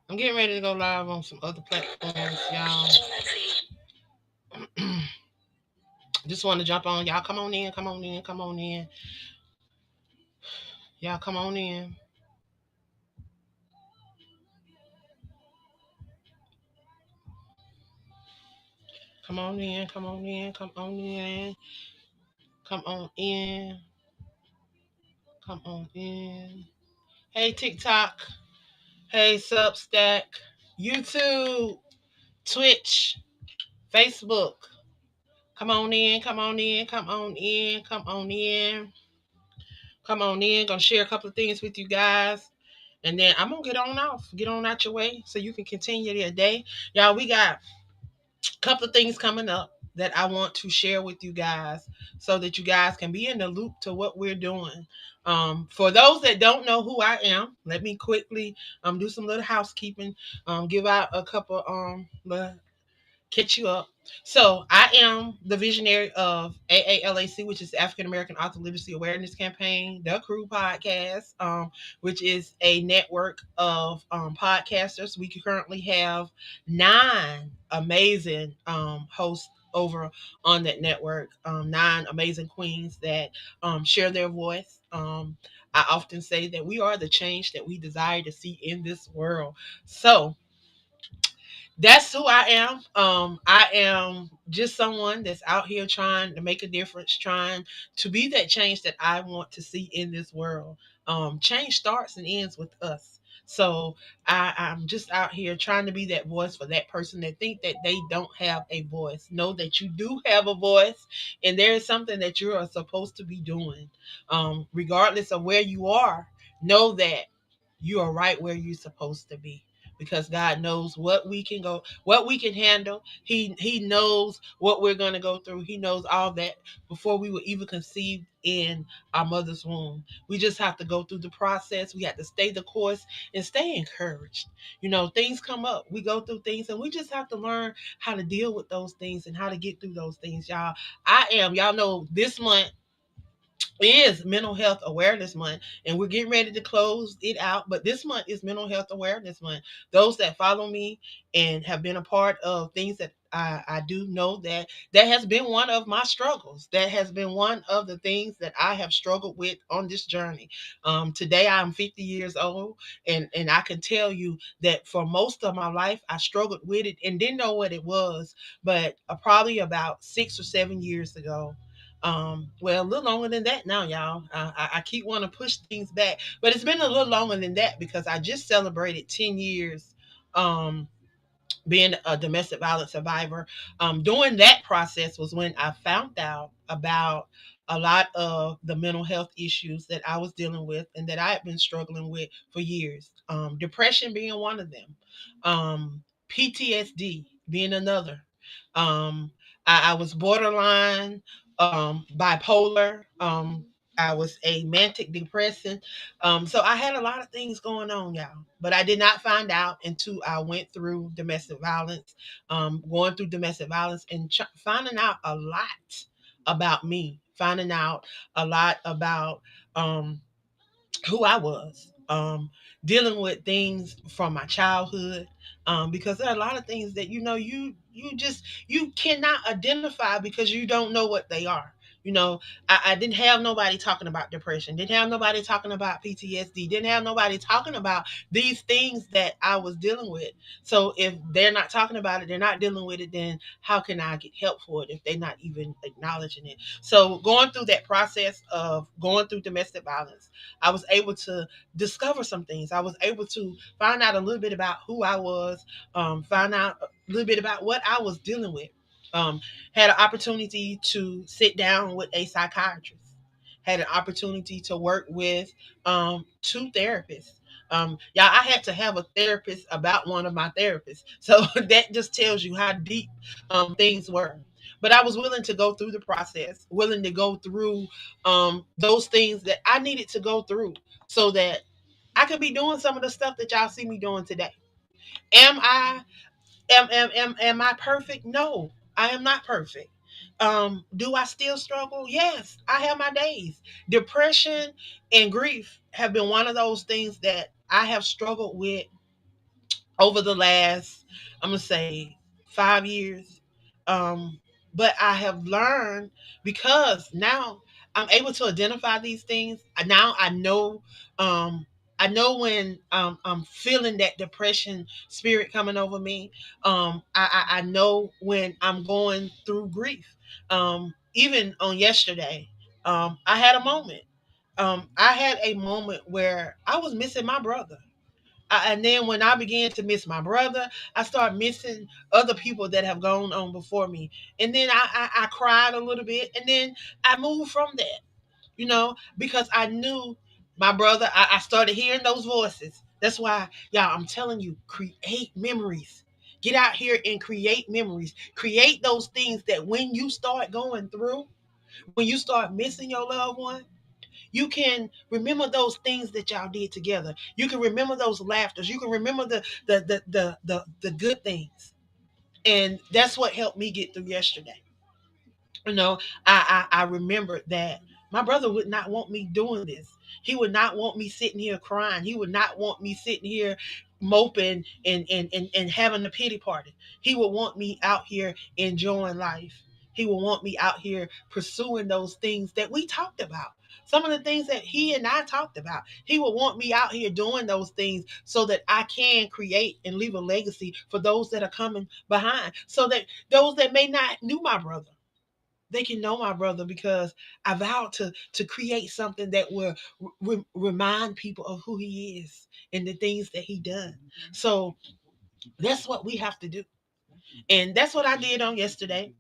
I'm getting ready to go live on some other platforms, y'all. Just want to jump on. Y'all come on in, come on in, come on in. Y'all come on in. Come on in, come on in, come on in. Come on in. Come on in. Hey TikTok. Hey Substack. YouTube. Twitch. Facebook. Come on in, come on in, come on in, come on in. Come on in. Gonna share a couple of things with you guys. And then I'm gonna get on off. Get on out your way so you can continue your day. Y'all, we got a couple of things coming up that I want to share with you guys so that you guys can be in the loop to what we're doing. For those that don't know who I am, let me quickly do some little housekeeping. Give out a couple catch you up. So I am the visionary of AALAC, which is the African American Author Literacy Awareness Campaign, the Crew Podcast, which is a network of podcasters. We currently have 9 amazing hosts over on that network, 9 amazing queens that share their voice. I often say that we are the change that we desire to see in this world. So that's who I am. I am just someone that's out here trying to make a difference, trying to be that change that I want to see in this world. Change starts and ends with us. So I'm just out here trying to be that voice for that person that think that they don't have a voice. Know that you do have a voice, and there is something that you are supposed to be doing. Regardless of where you are, know that you are right where you're supposed to be, because God knows what we can handle. He knows what we're going to go through. He knows all that before we were even conceived in our mother's womb. We just have to go through the process. We have to stay the course and stay encouraged. Things come up. We go through things and we just have to learn how to deal with those things and how to get through those things, y'all. Y'all know this month is Mental Health Awareness Month, and we're getting ready to close it out. But this month is Mental Health Awareness Month. Those that follow me and have been a part of things that I do know that has been one of my struggles. That has been one of the things that I have struggled with on this journey. Today I'm 50 years old, and I can tell you that for most of my life I struggled with it and didn't know what it was. But probably about 6 or 7 years ago, well, a little longer than that now, y'all. I keep wanting to push things back, but it's been a little longer than that because I just celebrated 10 years um, being a domestic violence survivor. During that process was when I found out about a lot of the mental health issues that I was dealing with and that I had been struggling with for years. Depression being one of them, PTSD being another. Um, I was borderline bipolar. I was a manic depressant. So I had a lot of things going on, y'all. But I did not find out until I went through domestic violence, going through domestic violence and finding out a lot about me, finding out a lot about um, who I was, dealing with things from my childhood, because there are a lot of things that you cannot identify because you don't know what they are. You know, I didn't have nobody talking about depression, didn't have nobody talking about PTSD, didn't have nobody talking about these things that I was dealing with. So if they're not talking about it, they're not dealing with it, then how can I get help for it if they're not even acknowledging it? So going through that process of going through domestic violence, I was able to discover some things. I was able to find out a little bit about who I was, find out a little bit about what I was dealing with. Um, had an opportunity to sit down with a psychiatrist. Had an opportunity to work with 2 therapists. Yeah, I had to have a therapist about one of my therapists. So that just tells you how deep things were. But I was willing to go through the process, willing to go through those things that I needed to go through so that I could be doing some of the stuff that y'all see me doing today. Am I am I perfect? No, I am not perfect. Do I still struggle? Yes, I have my days. Depression and grief have been one of those things that I have struggled with over the last, I'm gonna say, 5 years. Um, but I have learned, because now I'm able to identify these things. Now I know, um, I know when I'm feeling that depression spirit coming over me. I know when I'm going through grief. Even on yesterday, I had a moment. I had a moment where I was missing my brother. And then when I began to miss my brother, I started missing other people that have gone on before me. And then I cried a little bit. And then I moved from that, because I knew my brother. I started hearing those voices. That's why, y'all, I'm telling you, create memories. Get out here and create memories. Create those things that when you start going through, when you start missing your loved one, you can remember those things that y'all did together. You can remember those laughters. You can remember the good things. And that's what helped me get through yesterday. you know I remembered that my brother would not want me doing this. He would not want me sitting here crying. He would not want me sitting here moping and having a pity party. He would want me out here enjoying life. He would want me out here pursuing those things that we talked about. Some of the things that he and I talked about. He would want me out here doing those things so that I can create and leave a legacy for those that are coming behind. So that those that may not knew my brother, they can know my brother, because I vowed to create something that will remind people of who he is and the things that he done. So that's what we have to do. And that's what I did on yesterday.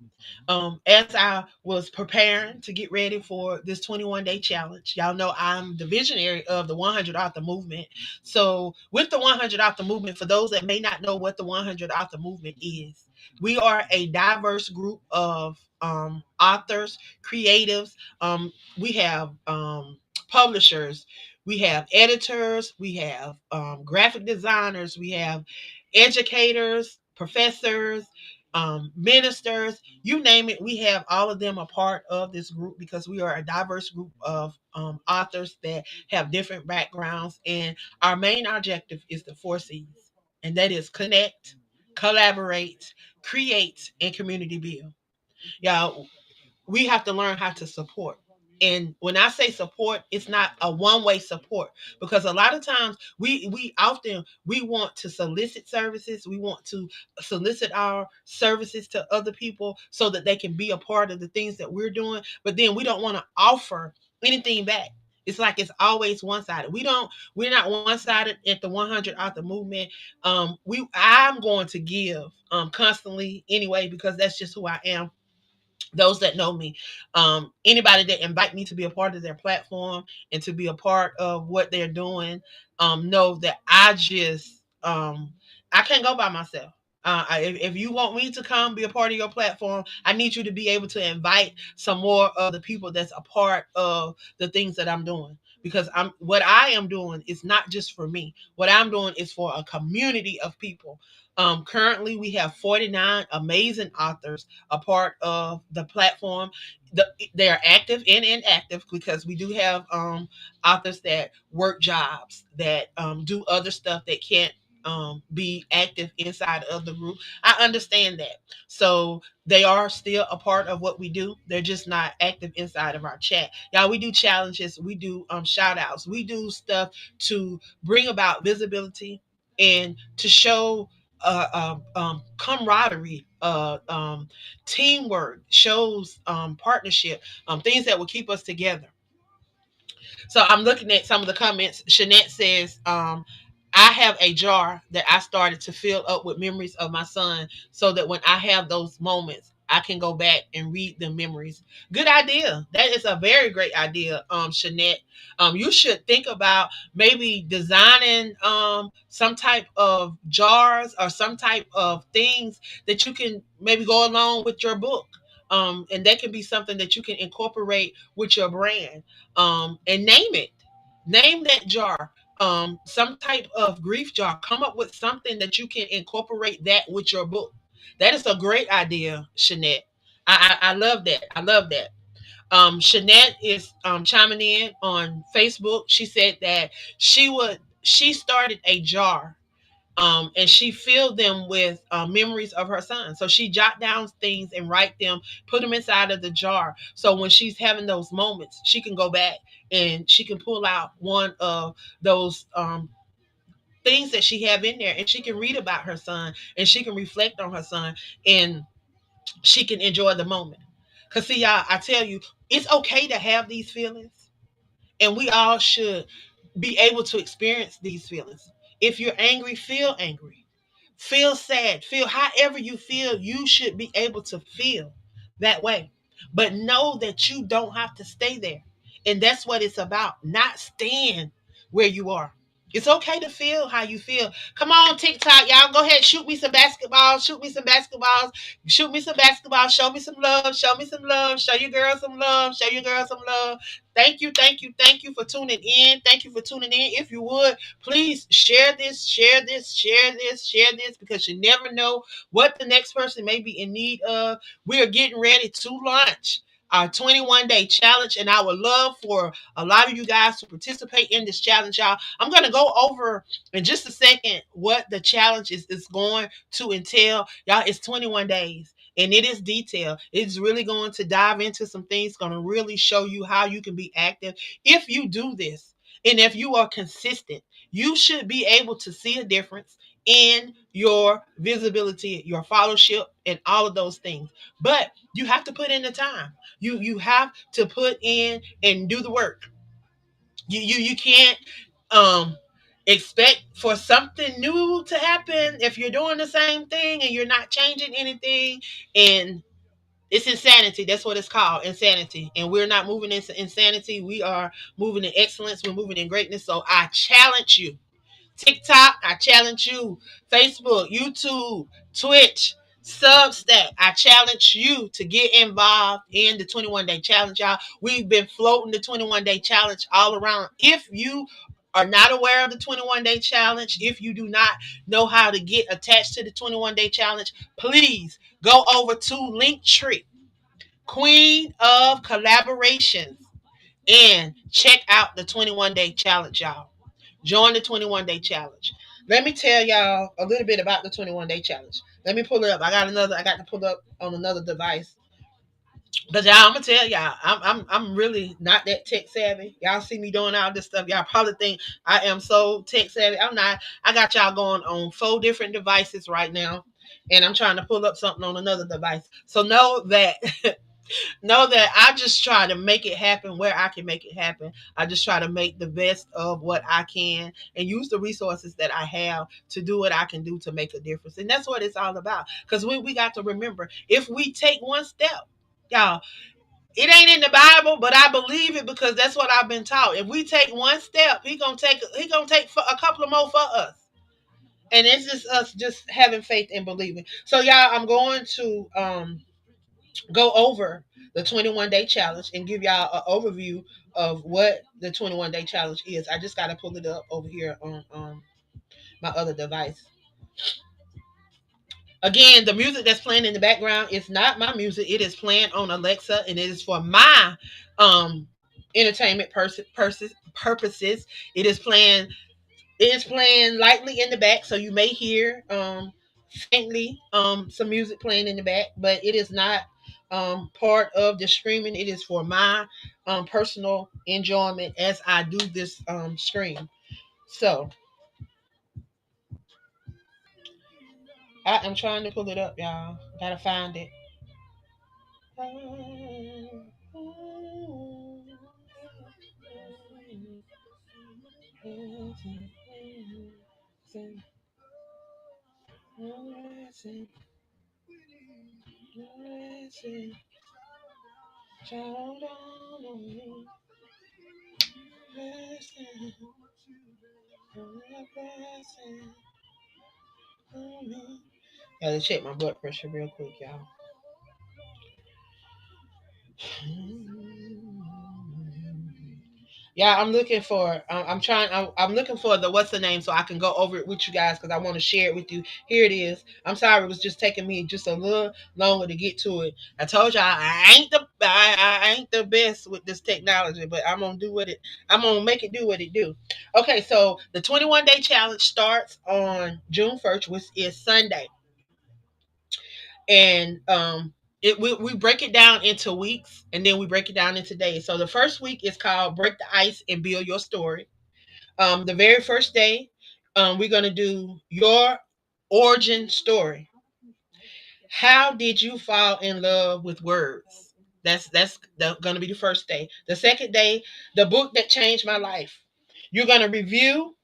As I was preparing to get ready for this 21-day challenge. Y'all know I'm the visionary of the 100 Author Movement. So, with the 100 Author Movement, for those that may not know what the 100 Author Movement is, we are a diverse group of authors, creatives. We have publishers, we have editors, we have graphic designers, we have educators, professors, ministers, you name it. We have all of them a part of this group, because we are a diverse group of authors that have different backgrounds. And our main objective is the 4 C's, and that is connect, collaborate, create, and community build. Y'all, we have to learn how to support. And when I say support, it's not a one-way support, because a lot of times we want to solicit services. We want to solicit our services to other people so that they can be a part of the things that we're doing, but then we don't want to offer anything back. It's like it's always one-sided. We're not one-sided at the 100 Author Movement. I'm going to give constantly anyway, because that's just who I am. Those that know me, anybody that invite me to be a part of their platform and to be a part of what they're doing, know that I can't go by myself. If you want me to come be a part of your platform, I need you to be able to invite some more of the people that's a part of the things that I'm doing. Because what I am doing is not just for me. What I'm doing is for a community of people. Currently, we have 49 amazing authors a part of the platform. They are active and inactive, because we do have authors that work jobs, that do other stuff, that can't be active inside of the group. I understand that. So they are still a part of what we do. They're just not active inside of our chat. Y'all, we do challenges, we do shout outs, we do stuff to bring about visibility and to show camaraderie, teamwork, shows partnership, things that will keep us together. So I'm looking at some of the comments. Shanette says, I have a jar that I started to fill up with memories of my son, so that when I have those moments, I can go back and read the memories. Good idea. That is a very great idea, Shanette. You should think about maybe designing some type of jars or some type of things that you can maybe go along with your book. And that can be something that you can incorporate with your brand, and name it. Name that jar. Some type of grief jar. Come up with something that you can incorporate that with your book. That is a great idea, Shanette. I love that. I love that. Shanette is chiming in on Facebook. She said that she started a jar And she filled them with memories of her son. So she jot down things and write them, put them inside of the jar. So when she's having those moments, she can go back and she can pull out one of those things that she have in there, and she can read about her son, and she can reflect on her son, and she can enjoy the moment. Cause see, y'all, I tell you, it's okay to have these feelings, and we all should be able to experience these feelings. If you're angry, feel angry. Feel sad. Feel however you feel. You should be able to feel that way. But know that you don't have to stay there. And that's what it's about. Not staying where you are. It's okay to feel how you feel. Come on, TikTok, y'all. Go ahead, shoot me some basketballs. Shoot me some basketballs. Shoot me some basketballs. Show me some love. Show me some love. Show your girl some love. Show your girl some love. Thank you, thank you, thank you for tuning in. Thank you for tuning in. If you would, please share this, share this, share this, share this, because you never know what the next person may be in need of. We are getting ready to launch our 21-day challenge, and I would love for a lot of you guys to participate in this challenge, y'all. I'm going to go over in just a second what the challenge is going to entail. Y'all, it's 21 days. And it is detailed. It's really going to dive into some things, going to really show you how you can be active if you do this. And if you are consistent, you should be able to see a difference in your visibility, your followership, and all of those things. But you have to put in the time. You have to put in and do the work. You can't um expect for something new to happen if you're doing the same thing and you're not changing anything. And it's insanity. That's what it's called, insanity. And we're not moving in insanity. We are moving in excellence. We're moving in greatness. So I challenge you. TikTok, I challenge you. Facebook, YouTube, Twitch, Substack, I challenge you to get involved in the 21-day challenge, y'all. We've been floating the 21-day challenge all around. If you are not aware of the 21-day challenge, if you do not know how to get attached to the 21-day challenge, please go over to Linktree, Queen of Collaborations, and check out the 21-day challenge, y'all. Join the 21-day challenge. Let me tell y'all a little bit about the 21-day challenge. Let me pull it up. I got to pull it up on another device. But y'all, I'm gonna tell y'all, I'm really not that tech savvy. Y'all see me doing all this stuff. Y'all probably think I am so tech savvy. I'm not. I got y'all going on 4 different devices right now, and I'm trying to pull up something on another device. So know that know that I just try to make it happen where I can make it happen. I just try to make the best of what I can and use the resources that I have to do what I can do to make a difference. And that's what it's all about. Because we got to remember, if we take one step, y'all, it ain't in the Bible, but I believe it because that's what I've been taught. If we take one step, he gonna take a couple of more for us. And it's just us just having faith and believing. So y'all, I'm going to go over the 21-day challenge and give y'all an overview of what the 21-day challenge is. I just got to pull it up over here on my other device. Again, the music that's playing in the background is not my music. It is playing on Alexa, and it is for my um entertainment purposes. It is playing lightly in the back, so you may hear faintly some music playing in the back, but it is not part of the streaming. It is for my personal enjoyment as I do this stream. So I am trying to pull it up, y'all. Gotta find it. Gotta check my blood pressure real quick, y'all. Yeah, I'm looking for. I'm trying. I'm looking for the what's the name so I can go over it with you guys because I want to share it with you. Here it is. I'm sorry it was just taking me just a little longer to get to it. I told y'all I ain't the best with this technology, but I'm gonna do what it. I'm gonna make it do what it do. Okay, so the 21-day challenge starts on June 1st, which is Sunday, and we break it down into weeks and then we break it down into days. So the first week is called Break the Ice and Build Your Story. The very first day, we're gonna do your origin story. How did you fall in love with words? That's gonna be the first day. The second day, the book that changed my life. You're gonna review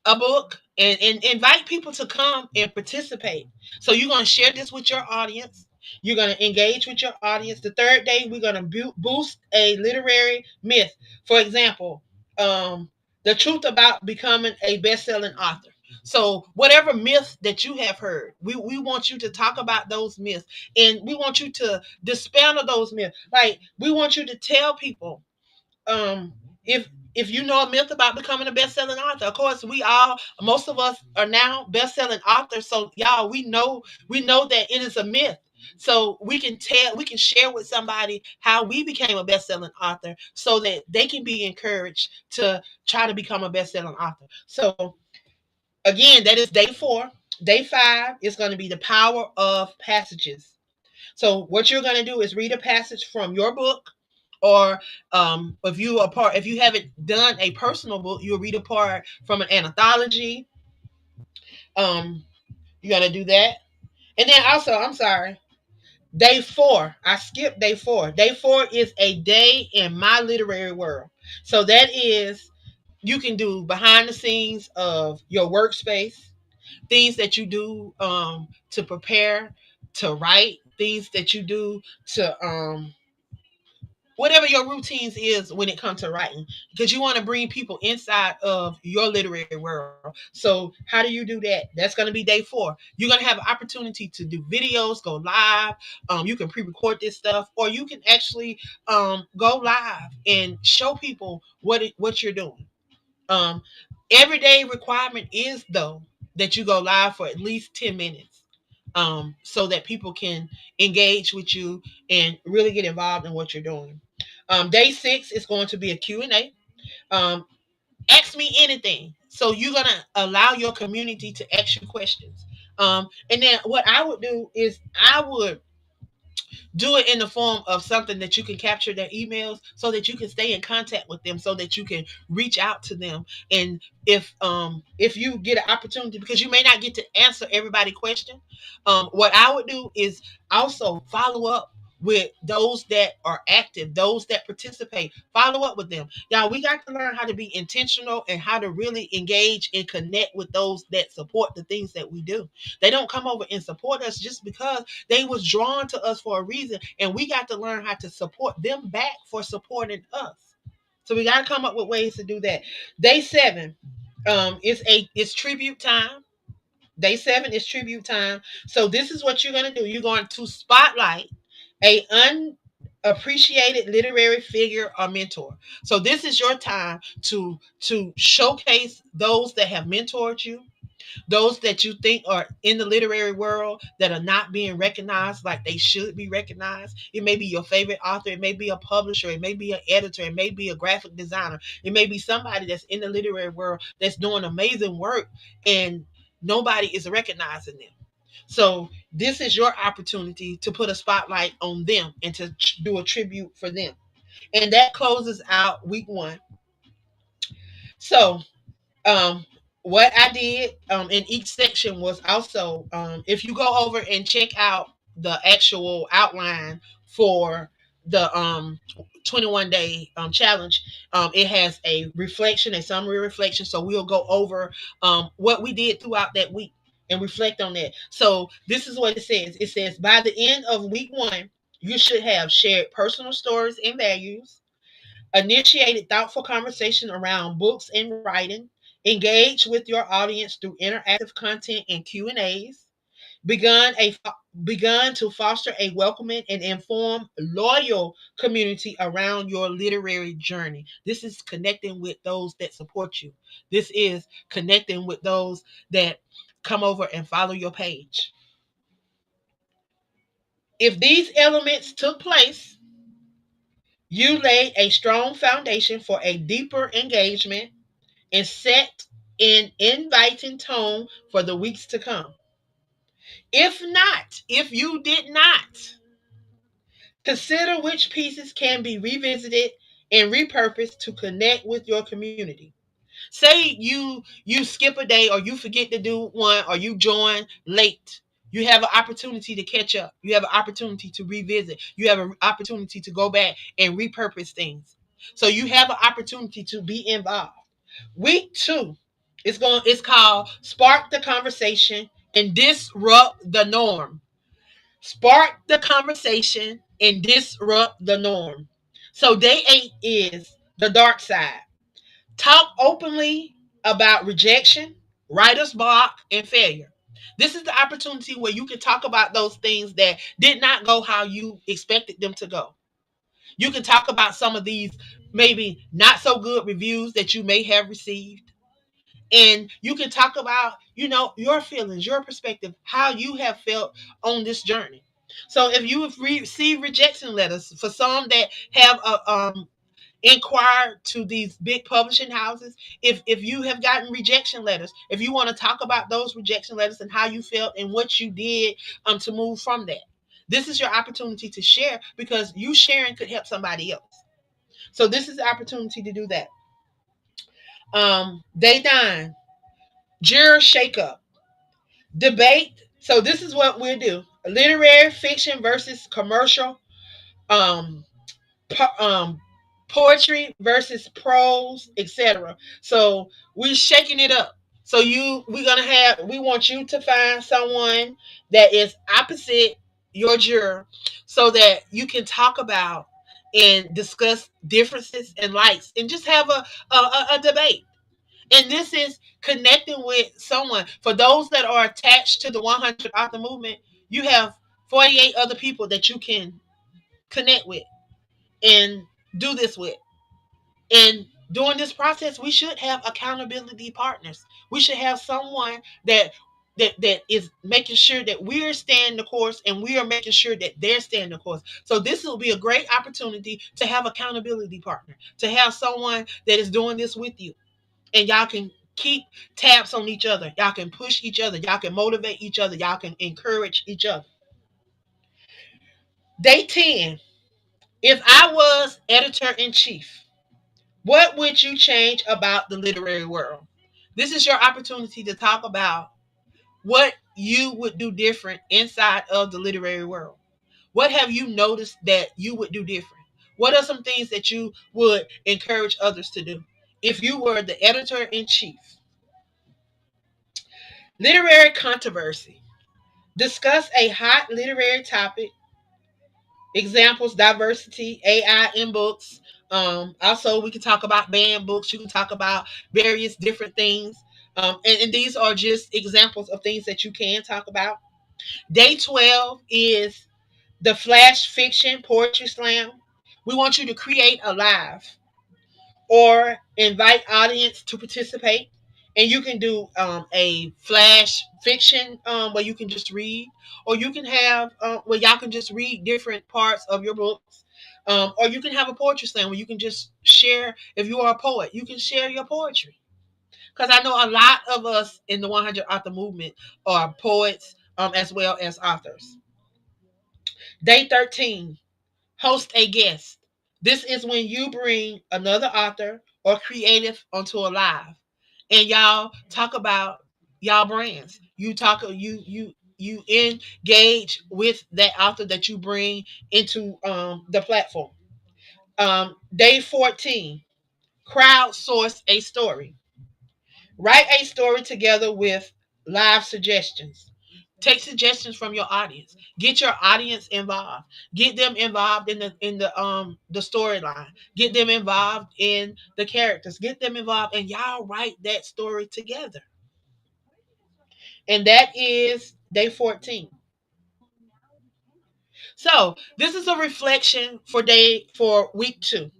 a book and invite people to come and participate. So you're going to share this with your audience. You're going to engage with your audience. The third day, we're going to boost a literary myth. For example, the truth about becoming a best-selling author. So whatever myth that you have heard, we want you to talk about those myths, and we want you to dispel those myths. Like we want you to tell people um if you know a myth about becoming a best-selling author. Of course, we all, most of us are now best-selling authors, so y'all, we know that it is a myth. So we can share with somebody how we became a best-selling author so that they can be encouraged to try to become a best-selling author. So again, that is day 4. Day 5 is going to be the power of passages. So what you're going to do is read a passage from your book, or if you haven't done a personal book, you'll read a part from an anthology. Um, you're going to do that, and then also, I'm sorry, day 4. I skipped day 4. Day 4 is a day in my literary world. So that is, you can do behind the scenes of your workspace, things that you do to prepare to write, things that you do to whatever your routines is when it comes to writing, because you want to bring people inside of your literary world. So how do you do that? That's going to be day 4. You're going to have an opportunity to do videos, go live. You can pre-record this stuff, or you can actually go live and show people what you're doing. um Everyday requirement is, though, that you go live for at least 10 minutes, so that people can engage with you and really get involved in what you're doing. Day 6 is going to be a Q&A. Ask me anything. So you're going to allow your community to ask you questions. And then what I would do is I would do it in the form of something that you can capture their emails so that you can stay in contact with them, so that you can reach out to them. And if you get an opportunity, because you may not get to answer everybody's question, what I would do is also follow up with those that are active, those that participate. Follow up with them. Y'all, we got to learn how to be intentional and how to really engage and connect with those that support the things that we do. They don't come over and support us just because they was drawn to us for a reason, and we got to learn how to support them back for supporting us. So we got to come up with ways to do that. Day 7, it's tribute time. Day 7 is tribute time. So this is what you're going to do. You're going to spotlight a unappreciated literary figure or mentor. So this is your time to showcase those that have mentored you, those that you think are in the literary world that are not being recognized like they should be recognized. It may be your favorite author, it may be a publisher, it may be an editor, it may be a graphic designer, it may be somebody that's in the literary world that's doing amazing work, and nobody is recognizing them. So this is your opportunity to put a spotlight on them and to do a tribute for them. And that closes out week 1. So um what I did in each section was also, if you go over and check out the actual outline for the 21-day challenge, it has a reflection, a summary reflection. So we'll go over what we did throughout that week and reflect on that. So this is what it says. It says, by the end of week 1, you should have shared personal stories and values, initiated thoughtful conversation around books and writing, engage with your audience through interactive content and Q&As, begun a begun to foster a welcoming and informed, loyal community around your literary journey. This is connecting with those that support you. This is connecting with those that come over and follow your page. If these elements took place, you laid a strong foundation for a deeper engagement and set an inviting tone for the weeks to come. If not, if you did not, consider which pieces can be revisited and repurposed to connect with your community. Say you skip a day, or you forget to do one, or you join late. You have an opportunity to catch up. You have an opportunity to revisit. You have an opportunity to go back and repurpose things. So you have an opportunity to be involved. Week 2, it's called Spark the Conversation and Disrupt the Norm. Spark the conversation and disrupt the norm. So day 8 is the dark side. Talk openly about rejection, writer's block, and failure. This is the opportunity where you can talk about those things that did not go how you expected them to go. You can talk about some of these maybe not so good reviews that you may have received. And you can talk about, your feelings, your perspective, how you have felt on this journey. So if you have received rejection letters, for some that have inquired to these big publishing houses, if you have gotten rejection letters, if you want to talk about those rejection letters and how you felt and what you did to move from that, this is your opportunity to share, because you sharing could help somebody else. So this is the opportunity to do that. Day 9, juror shakeup. Debate. So this is what we'll do: literary fiction versus commercial, um, um, poetry versus prose, etc. So we're shaking it up. So we want you to find someone that is opposite your juror, so that you can talk about and discuss differences and likes, and just have a debate. And this is connecting with someone. For those that are attached to the 100 author movement, you have 48 other people that you can connect with and do this with. And during this process, we should have accountability partners. We should have someone that is making sure that we're staying the course, and we are making sure that they're staying the course. So this will be a great opportunity to have accountability partner, to have someone that is doing this with you, and y'all can keep tabs on each other. Y'all can push each other. Y'all can motivate each other. Y'all can encourage each other. Day 10. If I was editor in chief, what would you change about the literary world? This is your opportunity to talk about what you would do different inside of the literary world. What have you noticed that you would do different? What are some things that you would encourage others to do if you were the editor in chief? Literary controversy. Discuss a hot literary topic. Examples: diversity, AI in books. Also, we can talk about banned books. You can talk about various different things. And these are just examples of things that you can talk about. Day 12 is the Flash Fiction Poetry Slam. We want you to create a live or invite audience to participate. And you can do a flash fiction where you can just read, or you can have where y'all can just read different parts of your books, or you can have a poetry slam where you can just share. If you are a poet, you can share your poetry. Because I know a lot of us in the 100 author movement are poets as well as authors. Day 13, host a guest. This is when you bring another author or creative onto a live, and y'all talk about y'all brands. You engage with that author that you bring into the platform. Day 14, crowdsource a story. Write a story together with live suggestions. Take suggestions from your audience. Get your audience involved. Get them involved in the storyline. Get them involved in the characters. Get them involved, and y'all write that story together. And that is day 14. So this is a reflection for week 2.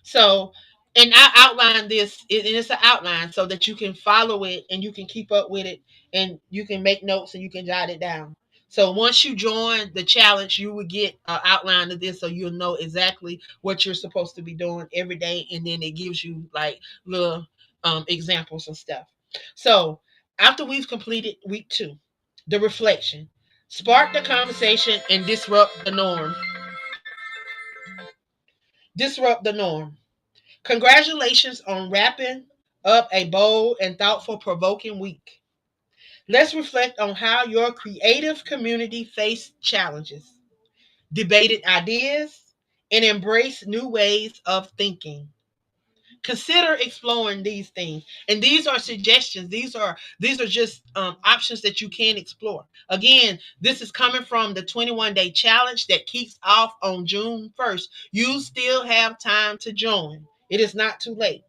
So, and I outline this, and it's an outline so that you can follow it and you can keep up with it, and you can make notes and you can jot it down. So once you join the challenge, you will get an outline of this, so you'll know exactly what you're supposed to be doing every day, and then it gives you like little examples and stuff. So after we've completed week 2, the reflection: spark the conversation and disrupt the norm. Disrupt the norm. Congratulations on wrapping up a bold and thoughtful, provoking week. Let's reflect on how your creative community faced challenges, debated ideas, and embraced new ways of thinking. Consider exploring these things, and these are suggestions. These are just options that you can explore. Again, this is coming from the 21-day challenge that kicks off on June 1st. You still have time to join. It is not too late.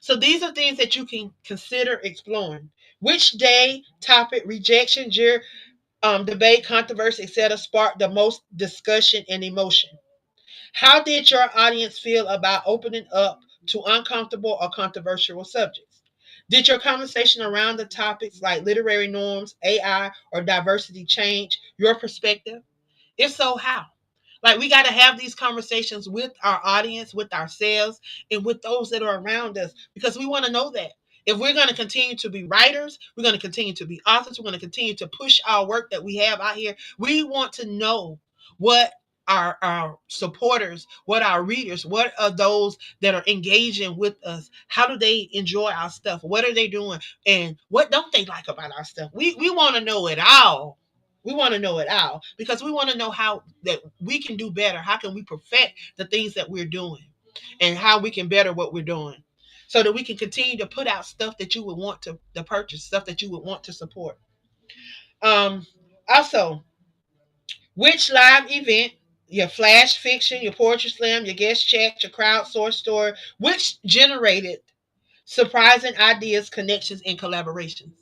So these are things that you can consider exploring. Which day, topic, rejection, debate, controversy, etc., sparked the most discussion and emotion? How did your audience feel about opening up to uncomfortable or controversial subjects? Did your conversation around the topics like literary norms, AI, or diversity change your perspective? If so, how? Like, we got to have these conversations with our audience, with ourselves, and with those that are around us, because we want to know that. If we're going to continue to be writers, we're going to continue to be authors, we're going to continue to push our work that we have out here. We want to know what our supporters, what our readers, what are those that are engaging with us, how do they enjoy our stuff, what are they doing, and what don't they like about our stuff. We want to know it all. We want to know it all, because we want to know how that we can do better. How can we perfect the things that we're doing, and how we can better what we're doing, so that we can continue to put out stuff that you would want to purchase, stuff that you would want to support. Um, Also, which live event, your flash fiction, your poetry slam, your guest chat, your crowdsourced story, which generated surprising ideas, connections, and collaborations?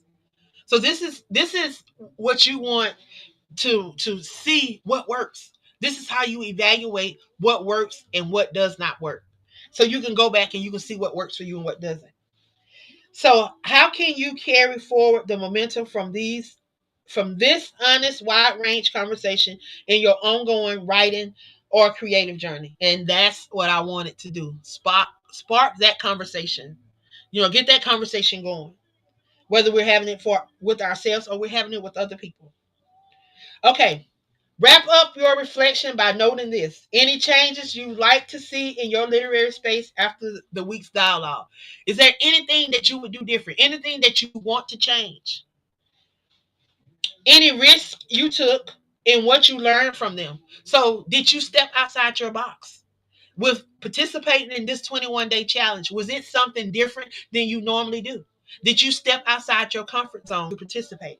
So this is what you want to see what works. This is how you evaluate what works and what does not work. So you can go back and you can see what works for you and what doesn't. So how can you carry forward the momentum from this honest, wide range conversation in your ongoing writing or creative journey? And that's what I wanted to do. Spark that conversation. Get that conversation going. Whether we're having it for with ourselves or we're having it with other people. Okay. Wrap up your reflection by noting this: any changes you'd like to see in your literary space after the week's dialogue? Is there anything that you would do different? Anything that you want to change? Any risk you took in what you learned from them? So, did you step outside your box? With participating in this 21-day challenge, was it something different than you normally do? Did you step outside your comfort zone to participate?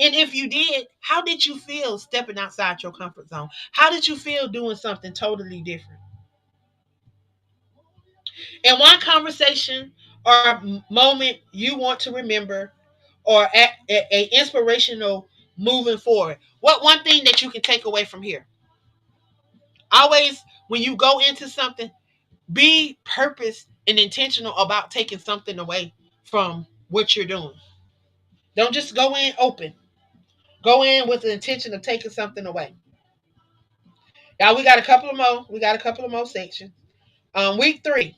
And if you did, how did you feel stepping outside your comfort zone? How did you feel doing something totally different? And one conversation or moment you want to remember, or a inspirational moving forward. What one thing that you can take away from here? Always, when you go into something, be purpose and intentional about taking something away from what you're doing. Don't just go in open. Go in with the intention of taking something away. Now we got a couple of more. We got a couple of more sections. Week 3.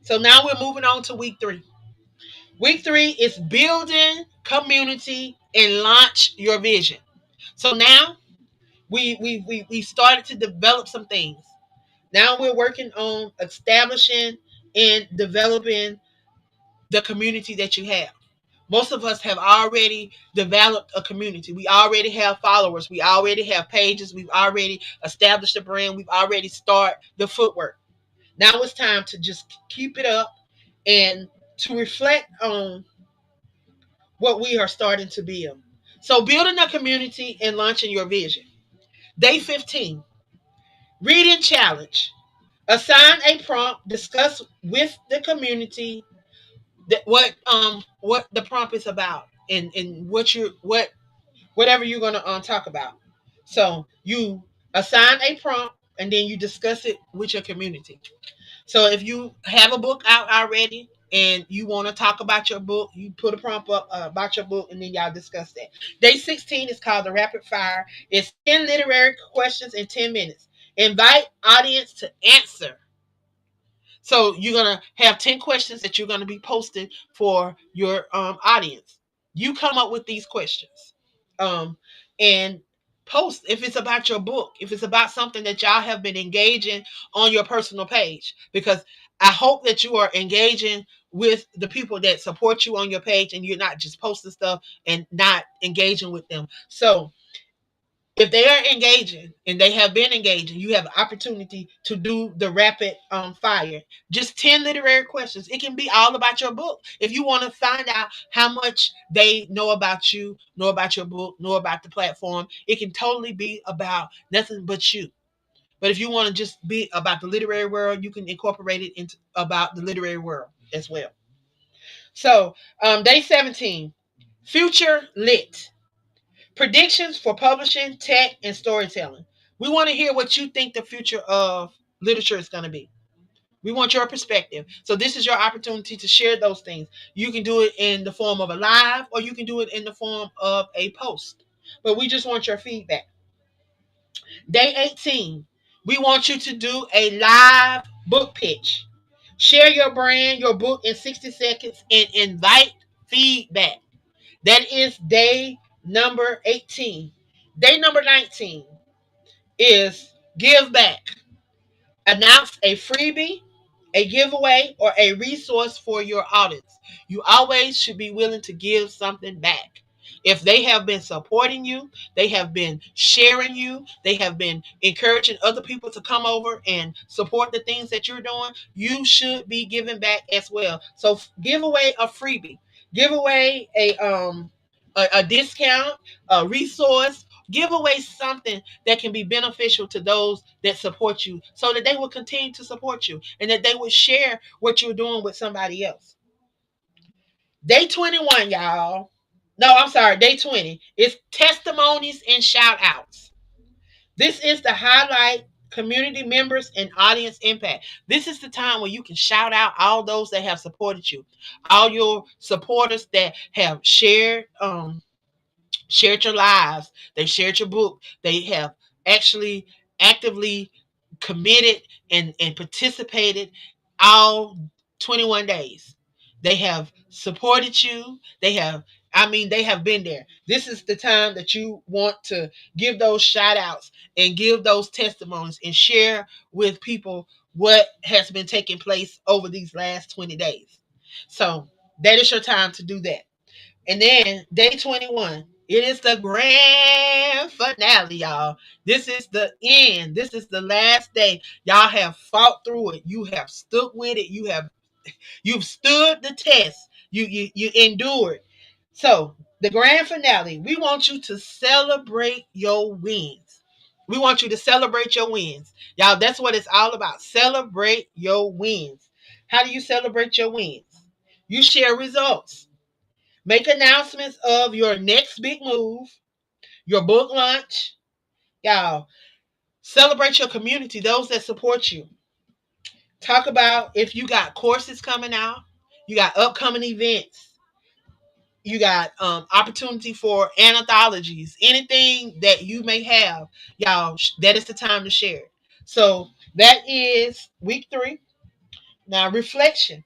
So now we're moving on to week 3. Week 3 is building community and launch your vision. So now we started to develop some things. Now we're working on establishing and developing the community that you have. Most of us have already developed a community. We already have followers. We already have pages. We've already established a brand. We've already started the footwork. Now it's time to just keep it up and to reflect on what we are starting to build. So, building a community and launching your vision. Day 15, reading challenge. Assign a prompt, discuss with the community that what the prompt is about, and whatever you're going to talk about. So, you Assign a prompt, and then you discuss it with your community. So if you have a book out already and you want to talk about your book, you put a prompt up about your book, and then y'all discuss that. Day 16 is called the rapid fire. It's 10 literary questions in 10 minutes. Invite audience to answer. So you're gonna have 10 questions that you're gonna be posting for your audience. You come up with these questions, and post if it's about your book, if it's about something that y'all have been engaging on your personal page. Because I hope that you are engaging with the people that support you on your page, and you're not just posting stuff and not engaging with them. So if they are engaging and they have been engaging, you have opportunity to do the rapid fire. Just 10 literary questions. It can be all about your book. If you want to find out how much they know about you, know about your book, know about the platform, it can totally be about nothing but you. But if you want to just be about the literary world, you can incorporate it into about the literary world as well. So, day 17, future lit. Predictions for publishing, tech, and storytelling. We want to hear what you think the future of literature is going to be. We want your perspective. So this is your opportunity to share those things. You can do it in the form of a live, or you can do it in the form of a post. But we just want your feedback. Day 18, we want you to do a live book pitch. Share your brand, your book in 60 seconds, and invite feedback. That is day number 18. Day number 19 is give back. Announce a freebie, a giveaway, or a resource for your audience. You always should be willing to give something back. If they have been supporting you, they have been sharing you, they have been encouraging other people to come over and support the things that you're doing, you should be giving back as well. So give away a freebie, give away a discount, a resource, give away something that can be beneficial to those that support you, so that they will continue to support you and that they will share what you're doing with somebody else. Day 21, y'all. No, I'm sorry, day 20 is testimonies and shout outs. This is to highlight community members and audience impact. This is the time where you can shout out all those that have supported you, all your supporters that have shared your lives, they shared your book, they have actually actively committed and participated all 21 days. They have supported you. They have been there. This is the time that you want to give those shout outs and give those testimonies and share with people what has been taking place over these last 20 days. So that is your time to do that. And then day 21, it is the grand finale, y'all. This is the end. This is the last day. Y'all have fought through it. You have stuck with it. You've stood the test. You endured. So the grand finale, we want you to celebrate your wins. We want you to celebrate your wins. Y'all, that's what it's all about. Celebrate your wins. How do you celebrate your wins? You share results. Make announcements of your next big move, your book launch. Y'all, celebrate your community, those that support you. Talk about if you got courses coming out, you got upcoming events, you got opportunity for anthologies, anything that you may have. Y'all, that is the time to share it. So that is week 3. Now, reflection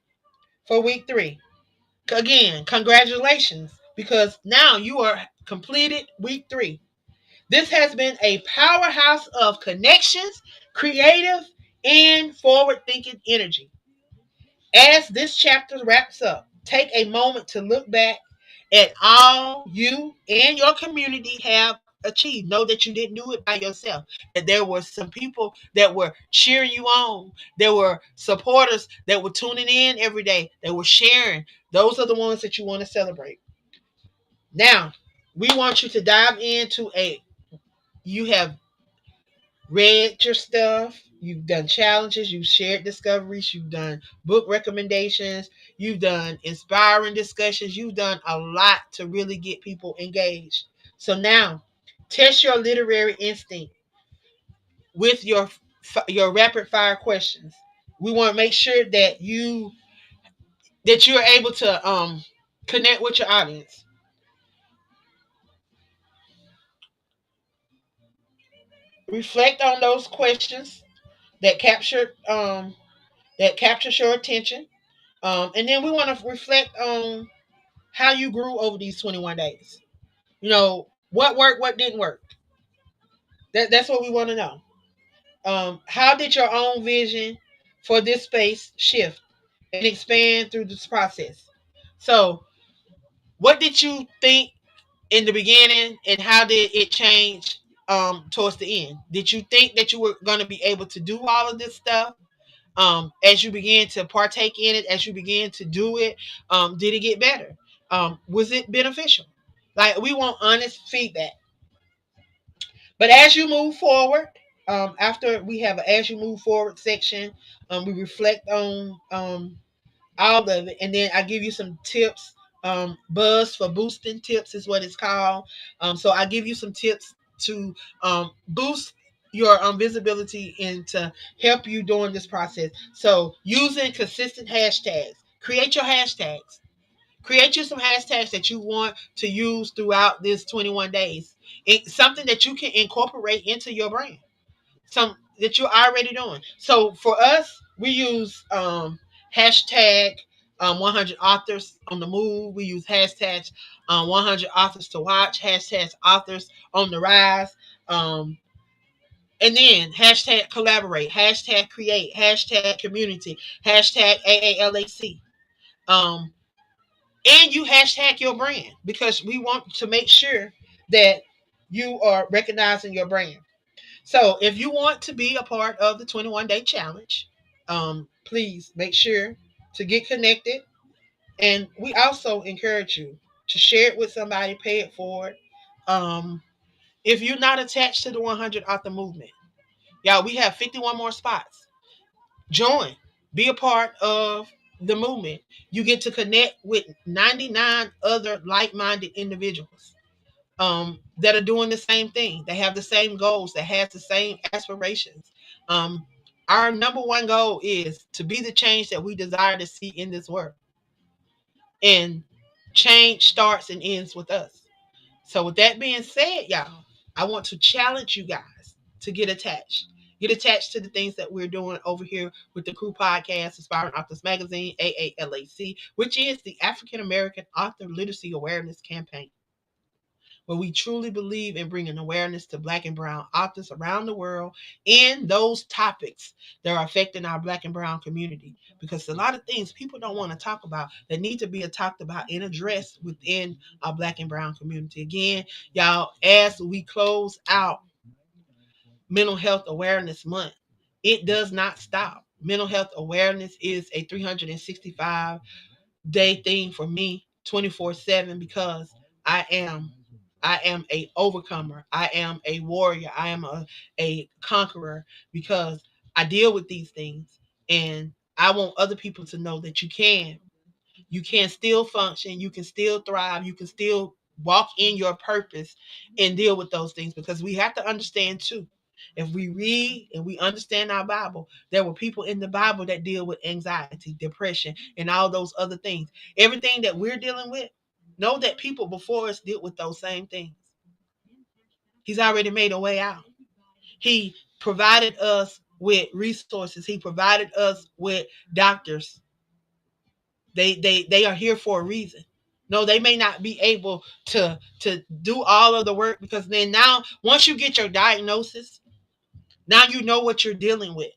for week 3. Again, congratulations, because now you are completed week 3. This has been a powerhouse of connections, creative, and forward thinking energy. As this chapter wraps up, take a moment to look back at all you and your community have achieved. Know that you didn't do it by yourself, that there were some people that were cheering you on. There were supporters that were tuning in every day, that were sharing. Those are the ones that you want to celebrate. Now, we want you to dive into you have read your stuff, you've done challenges, you've shared discoveries, you've done book recommendations, you've done inspiring discussions, you've done a lot to really get people engaged. So now, test your literary instinct. with your rapid fire questions. We want to make sure that you're able to connect with your audience. Reflect on those questions that captures your attention. And then we want to reflect on how you grew over these 21 days. What worked, what didn't work. That's what we want to know. How did your own vision for this space shift and expand through this process? So, what did you think in the beginning, and how did it change towards the end? Did you think that you were going to be able to do all of this stuff? As you began to partake in it, as you began to do it, did it get better? Was it beneficial? Like, we want honest feedback. But as you move forward, after we have a as you move forward section, we reflect on all of it, and then I give you some tips. Buzz for boosting tips is what it's called. So I give you some tips to boost your visibility and to help you during this process. So using consistent hashtags, create your hashtags. Create you some hashtags that you want to use throughout this 21 days. Something that you can incorporate into your brand. Some that you're already doing. So for us, we use hashtag 100 authors on the move. We use hashtags 100 authors to watch, hashtags authors on the rise. And then hashtag collaborate, hashtag create, hashtag community, hashtag AALAC. Um, and you hashtag your brand because we want to make sure that you are recognizing your brand. So if you want to be a part of the 21 day challenge, please make sure to get connected. And we also encourage you to share it with somebody, pay it forward. If you're not attached to the 100 author movement, y'all, we have 51 more spots. Join, be a part of the movement. You get to connect with 99 other like minded individuals that are doing the same thing. They have the same goals, that have the same aspirations. Um, our number one goal is to be the change that we desire to see in this world. And change starts and ends with us. So with that being said, y'all, I want to challenge you guys to get attached. Get attached to the things that we're doing over here with the Crew Podcast, Aspiring Authors Magazine, AALAC, which is the African American Author Literacy Awareness Campaign, where we truly believe in bringing awareness to Black and Brown authors around the world in those topics that are affecting our Black and Brown community. Because a lot of things people don't want to talk about that need to be talked about and addressed within our Black and Brown community. Again, y'all, as we close out Mental Health Awareness Month, it does not stop. Mental health awareness is a 365-day thing for me, 24/7, because I am I am a overcomer. I am a warrior. I am a conqueror because I deal with these things, and I want other people to know that you can still function, you can still thrive, you can still walk in your purpose and deal with those things, because we have to understand too. If we read and we understand our Bible, there were people in the Bible that deal with anxiety, depression, and all those other things. Everything that we're dealing with, know that people before us dealt with those same things. He's already made a way out. He provided us with resources. He provided us with doctors. They are here for a reason. No, they may not be able to do all of the work, because then now once you get your diagnosis, now you know what you're dealing with.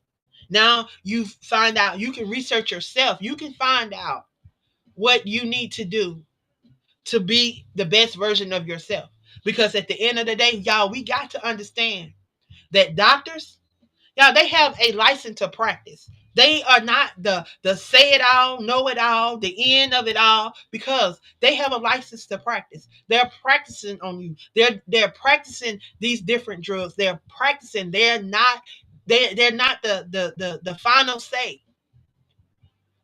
Now you find out, you can research yourself. You can find out what you need to do to be the best version of yourself. Because at the end of the day, y'all, we got to understand that doctors, yeah, they have a license to practice. They are not the say it all, know it all, the end of it all, because they have a license to practice. They're practicing on you. They're practicing these different drugs. They're practicing. They're not the final say.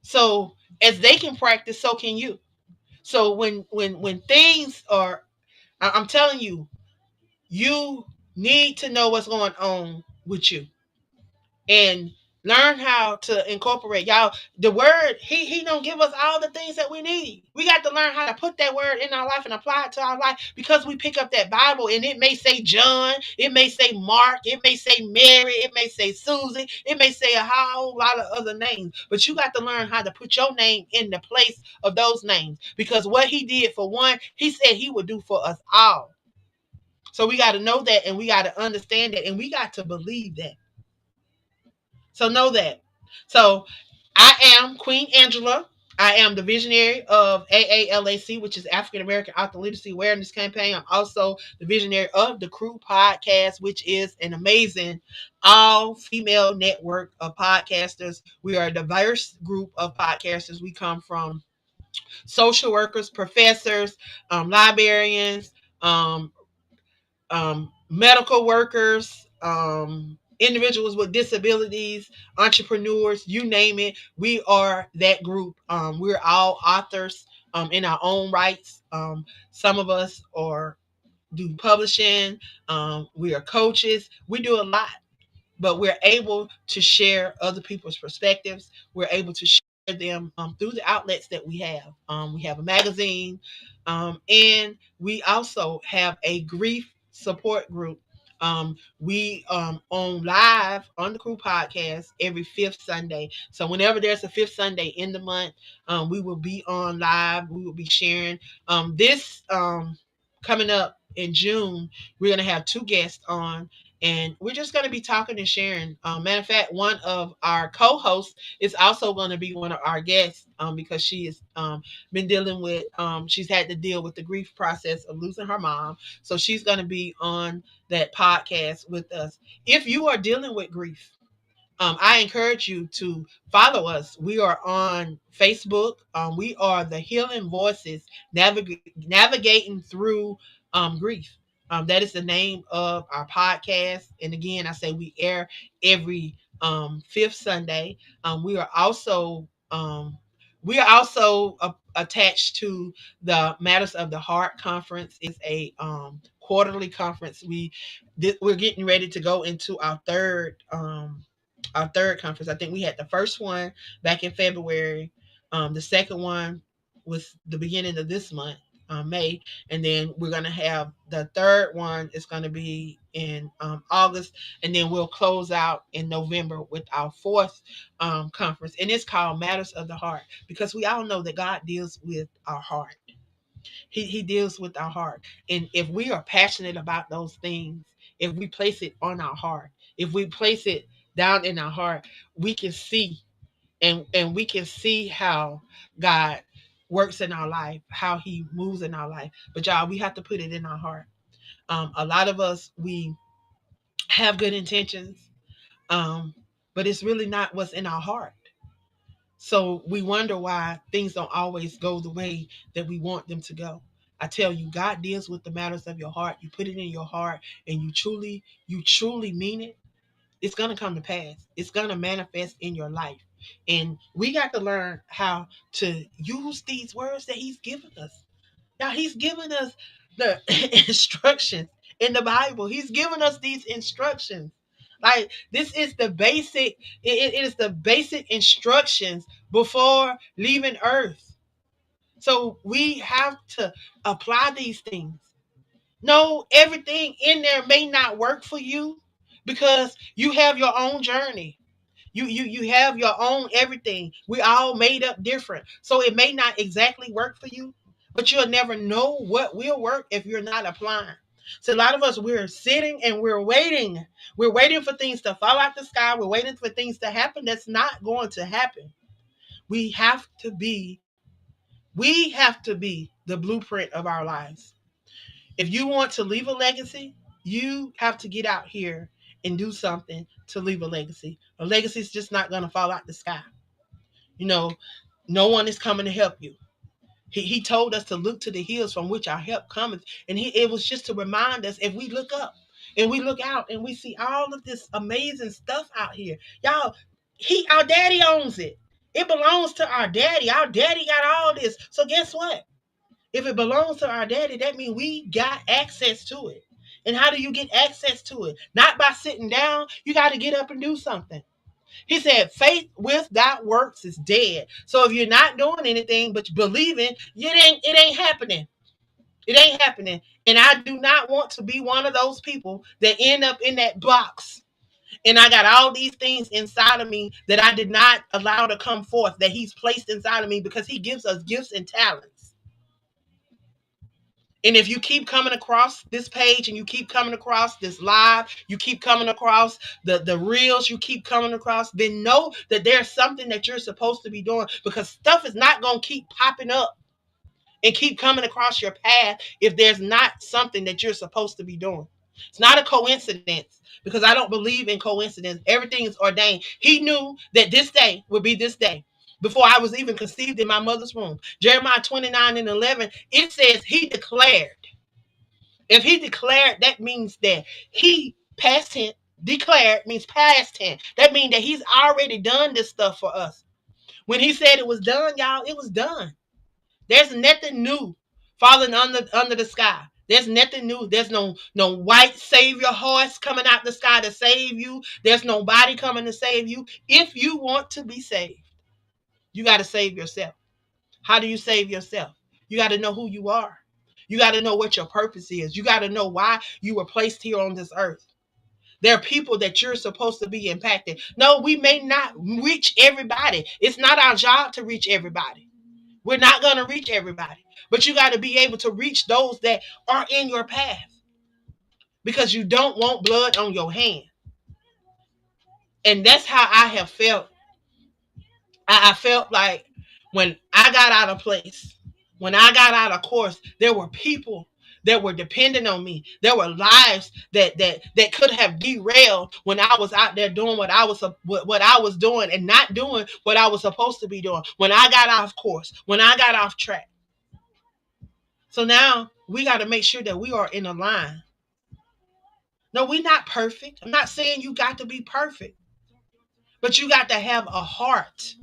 So as they can practice, so can you. So when things are, I'm telling you, you need to know what's going on with you, and learn how to incorporate y'all the word. He don't give us all the things that we need. We got to learn how to put that word in our life and apply it to our life, because we pick up that Bible and it may say John, it may say Mark, it may say Mary, it may say Susie, it may say a whole lot of other names, but you got to learn how to put your name in the place of those names, because what he did for one, he said he would do for us all. So we got to know that, and we got to understand that, and we got to believe that. So know that. So I am Queen Angela. I am the visionary of AALAC, which is African American Author Literacy Awareness Campaign. I'm also the visionary of the Crew Podcast, which is an amazing all female network of podcasters. We are a diverse group of podcasters. We come from social workers, professors, librarians, um, medical workers, individuals with disabilities, entrepreneurs, you name it. We are that group. We're all authors in our own rights. Some of us are do publishing. We are coaches. We do a lot, but we're able to share other people's perspectives. We're able to share them through the outlets that we have. We have a magazine, and we also have a grief support group. We on live on the Crew Podcast every fifth Sunday. So whenever there's a fifth Sunday in the month, we will be on live. We will be sharing. This coming up in June, we're gonna have two guests on, and we're just going to be talking and sharing. Matter of fact, one of our co-hosts is also going to be one of our guests, because she has been dealing with, she's had to deal with the grief process of losing her mom. So she's going to be on that podcast with us. If you are dealing with grief, I encourage you to follow us. We are on Facebook. We are the Healing Voices, navigating through grief. That is the name of our podcast. And again, I say we air every fifth Sunday. We are also attached to the Matters of the Heart conference. Is a quarterly conference. We're getting ready to go into our third conference. I think we had the first one back in February. The second one was the beginning of this month, May, and then we're gonna have the third one is gonna be in August, and then we'll close out in November with our fourth conference, and it's called Matters of the Heart, because we all know that God deals with our heart. He deals with our heart, and if we are passionate about those things, if we place it on our heart, if we place it down in our heart, we can see, and we can see how God works in our life, how He moves in our life. But y'all, we have to put it in our heart. A lot of us, we have good intentions, um, but it's really not what's in our heart. So we wonder why things don't always go the way that we want them to go. I tell you, God deals with the matters of your heart. You put it in your heart, and you truly mean it. It's gonna come to pass. It's gonna manifest in your life. And we got to learn how to use these words that He's given us. Now He's given us the instructions in the Bible. He's given us these instructions. Like this is the basic, it is the basic instructions before leaving earth. So we have to apply these things. No, everything in there may not work for you, because you have your own journey. You have your own everything. We all made up different. So it may not exactly work for you, but you'll never know what will work if you're not applying. So a lot of us, we're sitting and we're waiting. We're waiting for things to fall out the sky. We're waiting for things to happen. That's not going to happen. We have to be we have to be the blueprint of our lives. If you want to leave a legacy, you have to get out here and do something to leave a legacy. A legacy is just not going to fall out the sky. You know, no one is coming to help you. He told us to look to the hills from which our help cometh. And it was just to remind us, if we look up and we look out and we see all of this amazing stuff out here, y'all, our daddy owns it. It belongs to our daddy. Our daddy got all this. So guess what? If it belongs to our daddy, that means we got access to it. And how do you get access to it? Not by sitting down. You got to get up and do something. He said, faith without works is dead. So if you're not doing anything but believing, it ain't happening. It ain't happening. And I do not want to be one of those people that end up in that box. And I got all these things inside of me that I did not allow to come forth, that he's placed inside of me, because he gives us gifts and talents. And if you keep coming across this page and you keep coming across this live, you keep coming across the reels, you keep coming across, then know that there's something that you're supposed to be doing, because stuff is not going to keep popping up and keep coming across your path if there's not something that you're supposed to be doing. It's not a coincidence, because I don't believe in coincidence. Everything is ordained. He knew that this day would be this day before I was even conceived in my mother's womb. Jeremiah 29:11, it says he declared. If he declared, that means that he past tense, declared means past tense. That means that he's already done this stuff for us. When he said it was done, y'all, it was done. There's nothing new falling under the sky. There's nothing new. There's no white savior horse coming out the sky to save you. There's nobody coming to save you. If you want to be saved, you got to save yourself. How do you save yourself? You got to know who you are. You got to know what your purpose is. You got to know why you were placed here on this earth. There are people that you're supposed to be impacting. No, we may not reach everybody. It's not our job to reach everybody. We're not going to reach everybody. But you got to be able to reach those that are in your path, because you don't want blood on your hand. And that's how I have felt. I felt like when I got out of place, when I got out of course, there were people that were depending on me. There were lives that could have derailed when I was out there doing what I was doing and not doing what I was supposed to be doing. When I got off course, when I got off track. So now we got to make sure that we are in a line. No, we're not perfect. I'm not saying you got to be perfect, but you got to have a heart,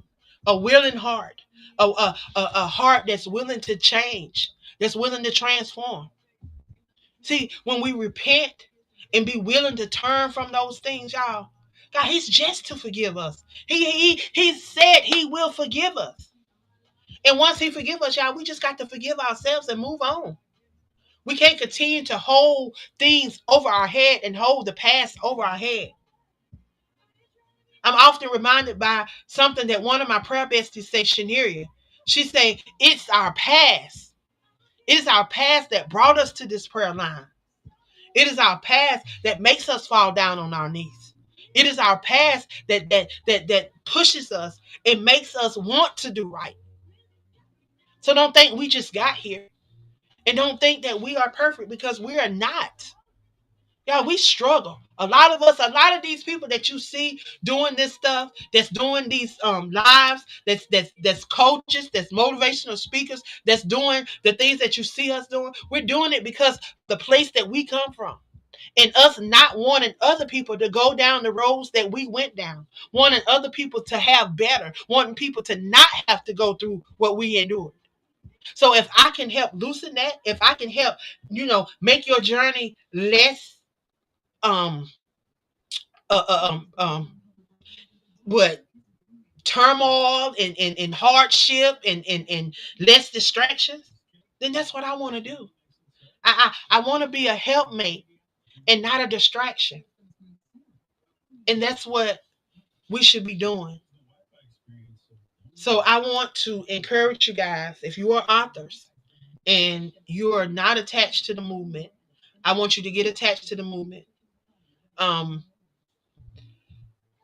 a willing heart, a heart that's willing to change, that's willing to transform. See, when we repent and be willing to turn from those things, y'all, God, He's just to forgive us. He said He will forgive us. And once He forgive us, y'all, we just got to forgive ourselves and move on. We can't continue to hold things over our head and hold the past over our head. I'm often reminded by something that one of my prayer besties said, Shaneria. She said, it's our past. It is our past that brought us to this prayer line. It is our past that makes us fall down on our knees. It is our past that pushes us and makes us want to do right. So don't think we just got here. And don't think that we are perfect, because we are not. Yeah, we struggle. A lot of us, a lot of these people that you see doing this stuff, that's doing these lives, that's coaches, that's motivational speakers, that's doing the things that you see us doing. We're doing it because the place that we come from. And us not wanting other people to go down the roads that we went down, wanting other people to have better, wanting people to not have to go through what we endured. So if I can help loosen that, if I can help, make your journey less um uh, uh, um um what turmoil and hardship and less distractions, then that's what I want to do. I want to be a helpmate and not a distraction. And that's what we should be doing. So I want to encourage you guys, if you are authors and you are not attached to the movement, I want you to get attached to the movement. Um,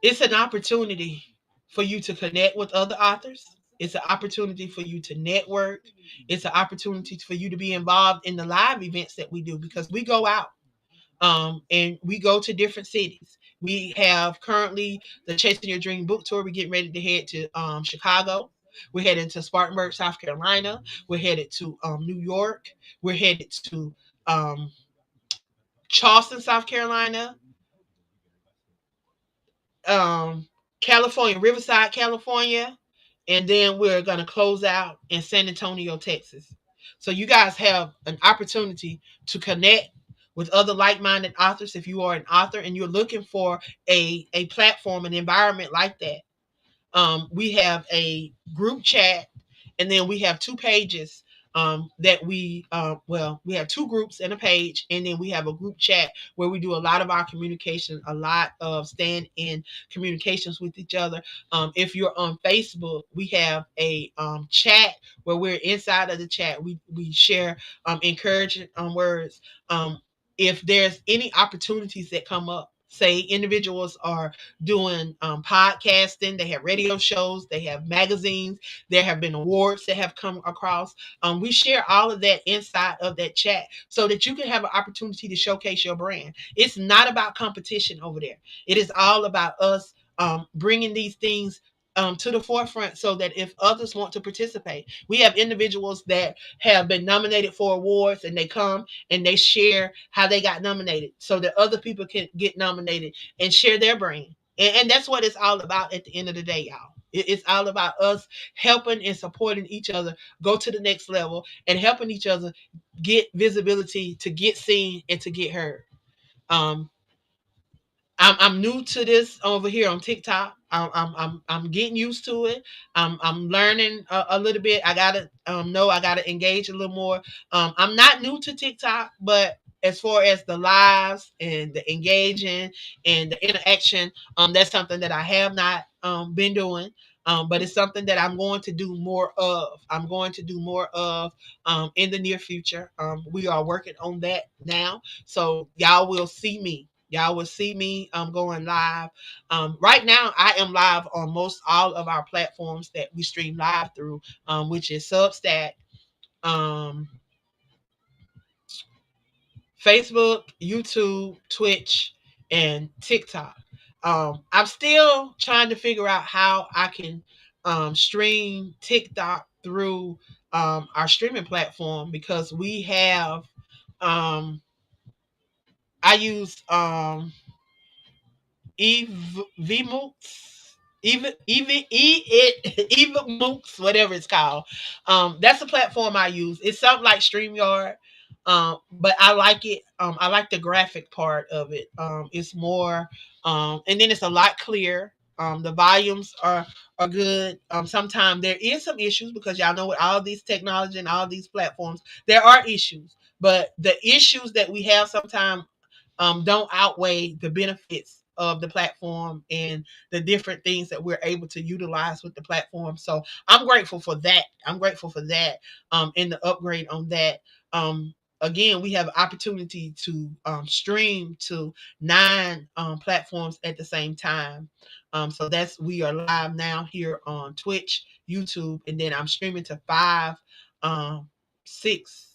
it's an opportunity for you to connect with other authors. It's an opportunity for you to network. It's an opportunity for you to be involved in the live events that we do, because we go out and we go to different cities. We have currently the Chasing Your Dream book tour. We're getting ready to head to Chicago. We're headed to Spartanburg, South Carolina. We're headed to New York. We're headed to um, Charleston, South Carolina, um, California, Riverside, California, and then we're going to close out in San Antonio, Texas. So you guys have an opportunity to connect with other like-minded authors. If you are an author and you're looking for a platform, an environment like that, we have a group chat, and then we have two pages that we have two groups and a page, and then we have a group chat where we do a lot of our communication, a lot of stand in communications with each other. If you're on Facebook, we have a chat where we're inside of the chat. We share encouraging words. If there's any opportunities that come up, say individuals are doing podcasting, they have radio shows, they have magazines, there have been awards that have come across. We share all of that inside of that chat so that you can have an opportunity to showcase your brand. It's not about competition over there. It is all about us bringing these things to the forefront so that if others want to participate, we have individuals that have been nominated for awards and they come and they share how they got nominated so that other people can get nominated and share their brand. And that's what it's all about at the end of the day, y'all. It's all about us helping and supporting each other go to the next level and helping each other get visibility, to get seen, and to get heard. Um, I'm new to this over here on TikTok. I'm getting used to it. I'm learning a little bit. I gotta know I gotta engage a little more. I'm not new to TikTok, but as far as the lives and the engaging and the interaction, that's something that I have not been doing. But it's something that I'm going to do more of. I'm going to do more of in the near future. We are working on that now, so y'all will see me. Y'all will see me going live. Right now, I am live on most all of our platforms that we stream live through, which is Substack, um, Facebook, YouTube, Twitch, and TikTok. I'm still trying to figure out how I can stream TikTok through our streaming platform because we have, I use Eve VMooks, Eva Mooks, whatever it's called. That's the platform I use. It's something like StreamYard, but I like it. I like the graphic part of it. It's more, and then it's a lot clearer. The volumes are good. Sometimes there is some issues because y'all know with all these technology and all these platforms, there are issues. But the issues that we have sometimes don't outweigh the benefits of the platform and the different things that we're able to utilize with the platform. So I'm grateful for that. I'm grateful for that and the upgrade on that. Again, we have opportunity to stream to 9 platforms at the same time. So that's we are live now here on Twitch, YouTube, and then I'm streaming to 5, 6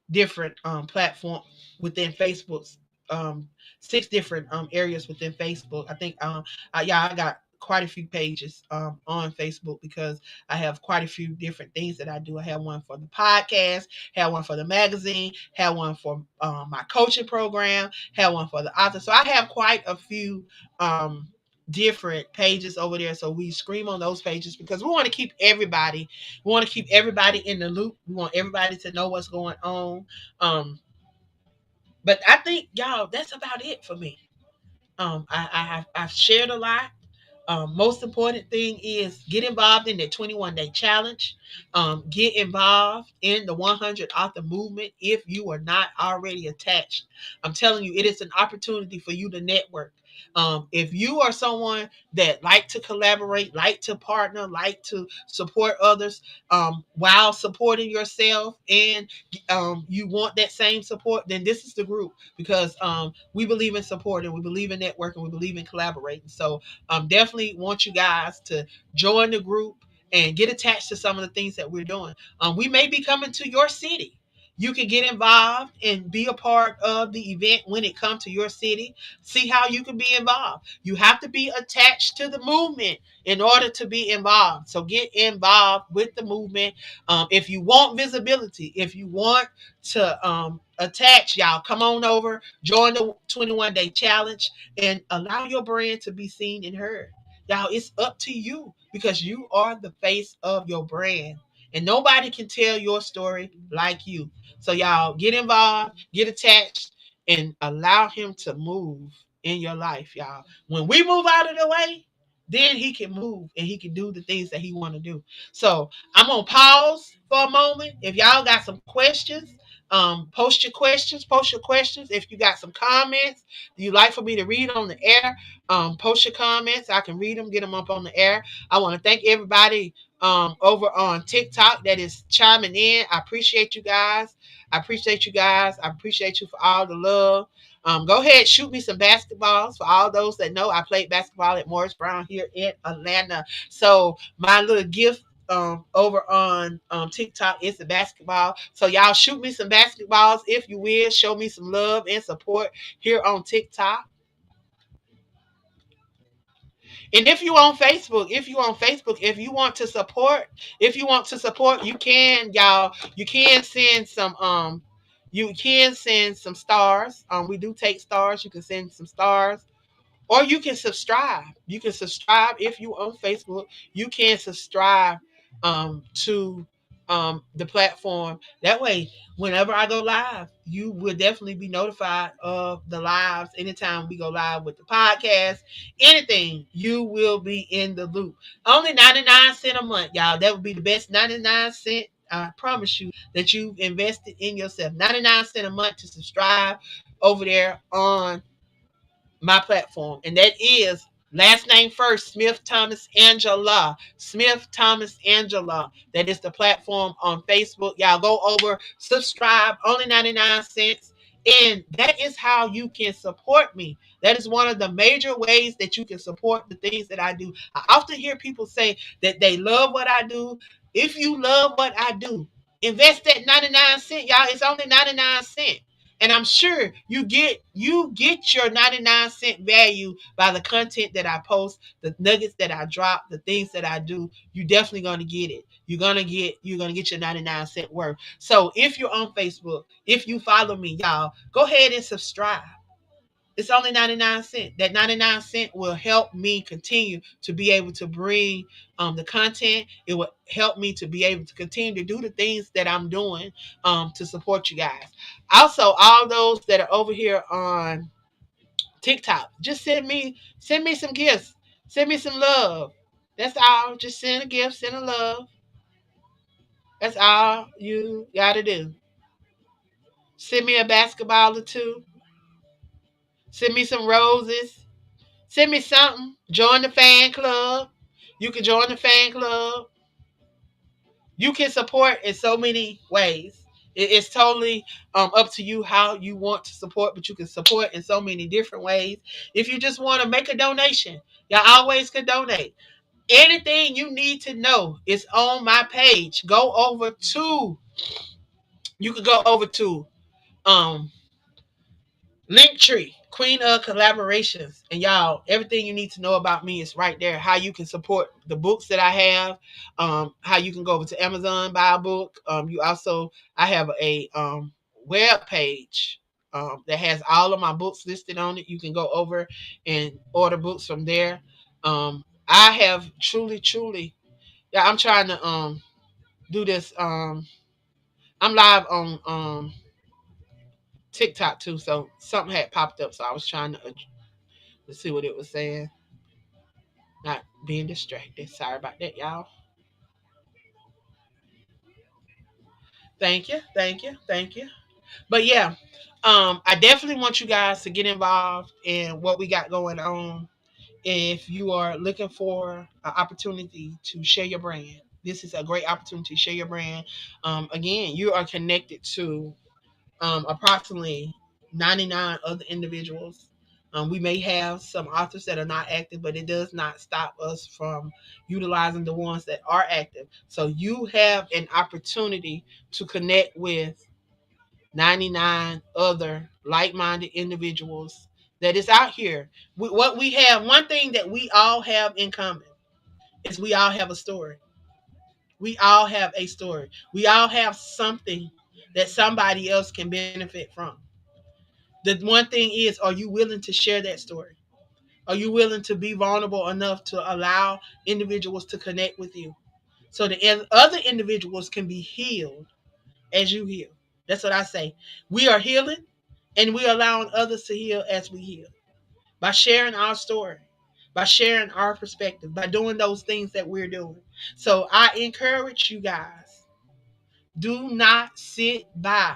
different platform within Facebook's um 6 different areas within Facebook. I think yeah, I got quite a few pages on Facebook because I have quite a few different things that I do. I have one for the podcast, have one for the magazine, have one for my coaching program, have one for the author. So I have quite a few different pages over there. So we scream on those pages because we want to keep everybody, we want to keep everybody in the loop. We want everybody to know what's going on. Um, but I think y'all, that's about it for me. I've shared a lot. Most important thing is get involved in the 21-day challenge. Get involved in the 100 author movement if you are not already attached. I'm telling you, it is an opportunity for you to network. If you are someone that like to collaborate, like to partner, like to support others while supporting yourself, and you want that same support, then this is the group because we believe in support and we believe in networking, we believe in collaborating. So definitely want you guys to join the group and get attached to some of the things that we're doing. We may be coming to your city. You can get involved and be a part of the event when it comes to your city. See how you can be involved. You have to be attached to the movement in order to be involved. So get involved with the movement. If you want visibility, if you want to attach, y'all come on over, join the 21-day challenge, and allow your brand to be seen and heard. Y'all, it's up to you because you are the face of your brand. And nobody can tell your story like you. So y'all get involved, get attached, and allow him to move in your life, y'all. When we move out of the way, then he can move and he can do the things that he want to do. So I'm gonna pause for a moment. If y'all got some questions, post your questions. Post your questions. If you got some comments you like for me to read on the air, post your comments. I can read them, get them up on the air. I want to thank everybody over on TikTok that is chiming in. I appreciate you guys. I appreciate you guys. I appreciate you for all the love. Go ahead, shoot me some basketballs. For all those that know, I played basketball at Morris Brown here in Atlanta. So my little gift over on TikTok is the basketball. So y'all shoot me some basketballs if you will. Show me some love and support here on TikTok. And if you want to support, you can, y'all, you can send some stars. We do take stars. You can send some stars. Or you can subscribe. You can subscribe if you on Facebook. You can subscribe to the platform. That way, whenever I go live, you will definitely be notified of the lives. Anytime we go live with the podcast, anything, you will be in the loop. Only 99 cents a month, y'all. That would be the best 99 cents. I promise you that you've invested in yourself. 99 cents a month to subscribe over there on my platform, and that is last name first, Smith Thomas Angela. Smith Thomas Angela. That is the platform on Facebook. Y'all go over, subscribe, only 99 cents. And that is how you can support me. That is one of the major ways that you can support the things that I do. I often hear people say that they love what I do. If you love what I do, invest that 99 cents, y'all. It's only 99 cents. And I'm sure you get your 99 cent value by the content that I post, the nuggets that I drop, the things that I do. You definitely gonna get it. You're gonna get your 99 cent worth. So if you're on Facebook, if you follow me, y'all, go ahead and subscribe. It's only 99 cents. That 99 cents will help me continue to be able to bring the content. It will help me to be able to continue to do the things that I'm doing to support you guys. Also, all those that are over here on TikTok, just send me some gifts. Send me some love. That's all. Just send a gift, send a love. That's all you gotta do. Send me a basketball or two. Send me some roses. Send me something. Join the fan club. You can join the fan club. You can support in so many ways. It's totally up to you how you want to support, but you can support in so many different ways. If you just want to make a donation, you always can donate. Anything you need to know is on my page. You can go over to um Linktree, Queen of Collaborations. And y'all, everything you need to know about me is right there. How you can support the books that I have, how you can go over to Amazon, buy a book. I have a web page that has all of my books listed on it. You can go over and order books from there. I have truly, yeah, I'm trying to do this. I'm live on TikTok too, so something had popped up, so I was trying to see what it was saying. Not being distracted. Sorry about that, y'all. Thank you. But yeah, I definitely want you guys to get involved in what we got going on. If you are looking for an opportunity to share your brand, this is a great opportunity to share your brand. Again, you are connected to approximately 99 other individuals. We may have some authors that are not active, but it does not stop us from utilizing the ones that are active. So you have an opportunity to connect with 99 other like-minded individuals that is out here. What we have, one thing that we all have in common is we all have a story. We all have a story. We all have something that somebody else can benefit from. The one thing is, are you willing to share that story? Are you willing to be vulnerable enough to allow individuals to connect with you so the other individuals can be healed as you heal? That's what I say. We are healing, And we're allowing others to heal as we heal by sharing our story, by sharing our perspective, by doing those things that we're doing. So I encourage you guys, do not sit by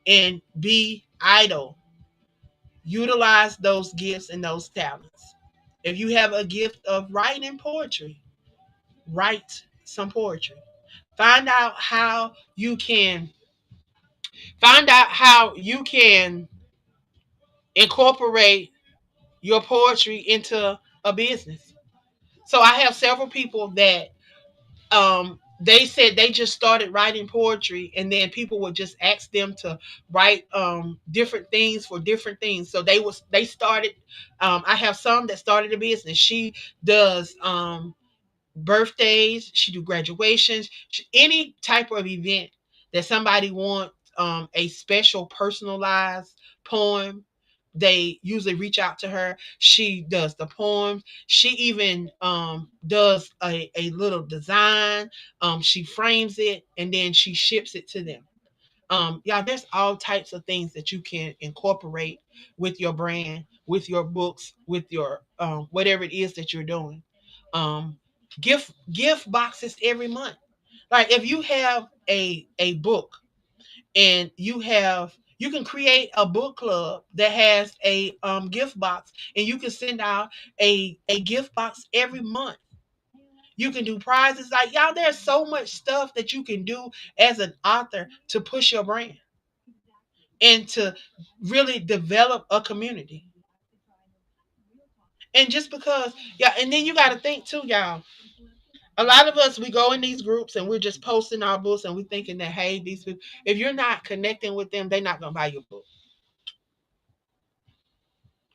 and be idle. Utilize those gifts and those talents. If you have a gift of writing poetry, write some poetry. Find out how you can find out how you can incorporate your poetry into a business. So I have several people that they said they just started writing poetry, and then people would just ask them to write different things for different things. So they started I have some that started a business. She does birthdays, she do graduations, any type of event that somebody wants a special personalized poem. They usually reach out to her. She does the poems. She even does a little design. She frames it and then she ships it to them. Yeah, there's all types of things that you can incorporate with your brand, with your books, with your whatever it is that you're doing. Um, gift boxes every month. Like if you have a book and you can create a book club that has a gift box, and you can send out a gift box every month. You can do prizes. Like y'all, there's so much stuff that you can do as an author to push your brand and to really develop a community. And just because, yeah, and then you got to think too, y'all. A lot of us, we go in these groups and we're just posting our books and we're thinking that, hey, these people, if you're not connecting with them, they're not going to buy your book.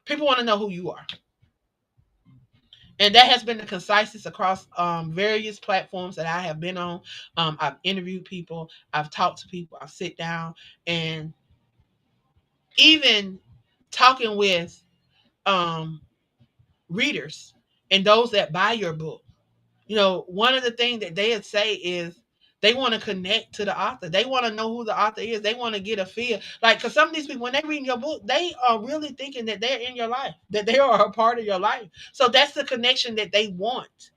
People want to know who you are. And that has been the consensus across various platforms that I have been on. I've interviewed people, I've talked to people, I've sit down, and even talking with um, readers and those that buy your book. You know, one of the things that they'd say is they want to connect to the author. They want to know who the author is. They want to get a feel. Like, because some of these people, when they read your book, they are really thinking that they're in your life, that they are a part of your life. So that's the connection that they want.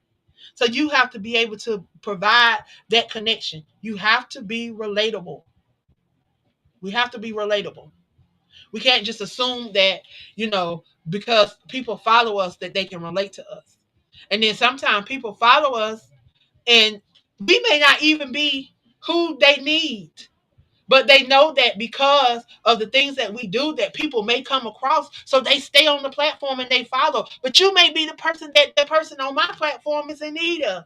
So you have to be able to provide that connection. You have to be relatable. We have to be relatable. We can't just assume that, because people follow us that they can relate to us. And then sometimes people follow us and we may not even be who they need. But they know that because of the things that we do that people may come across, so they stay on the platform and they follow. But you may be the person that the person on my platform is in need of.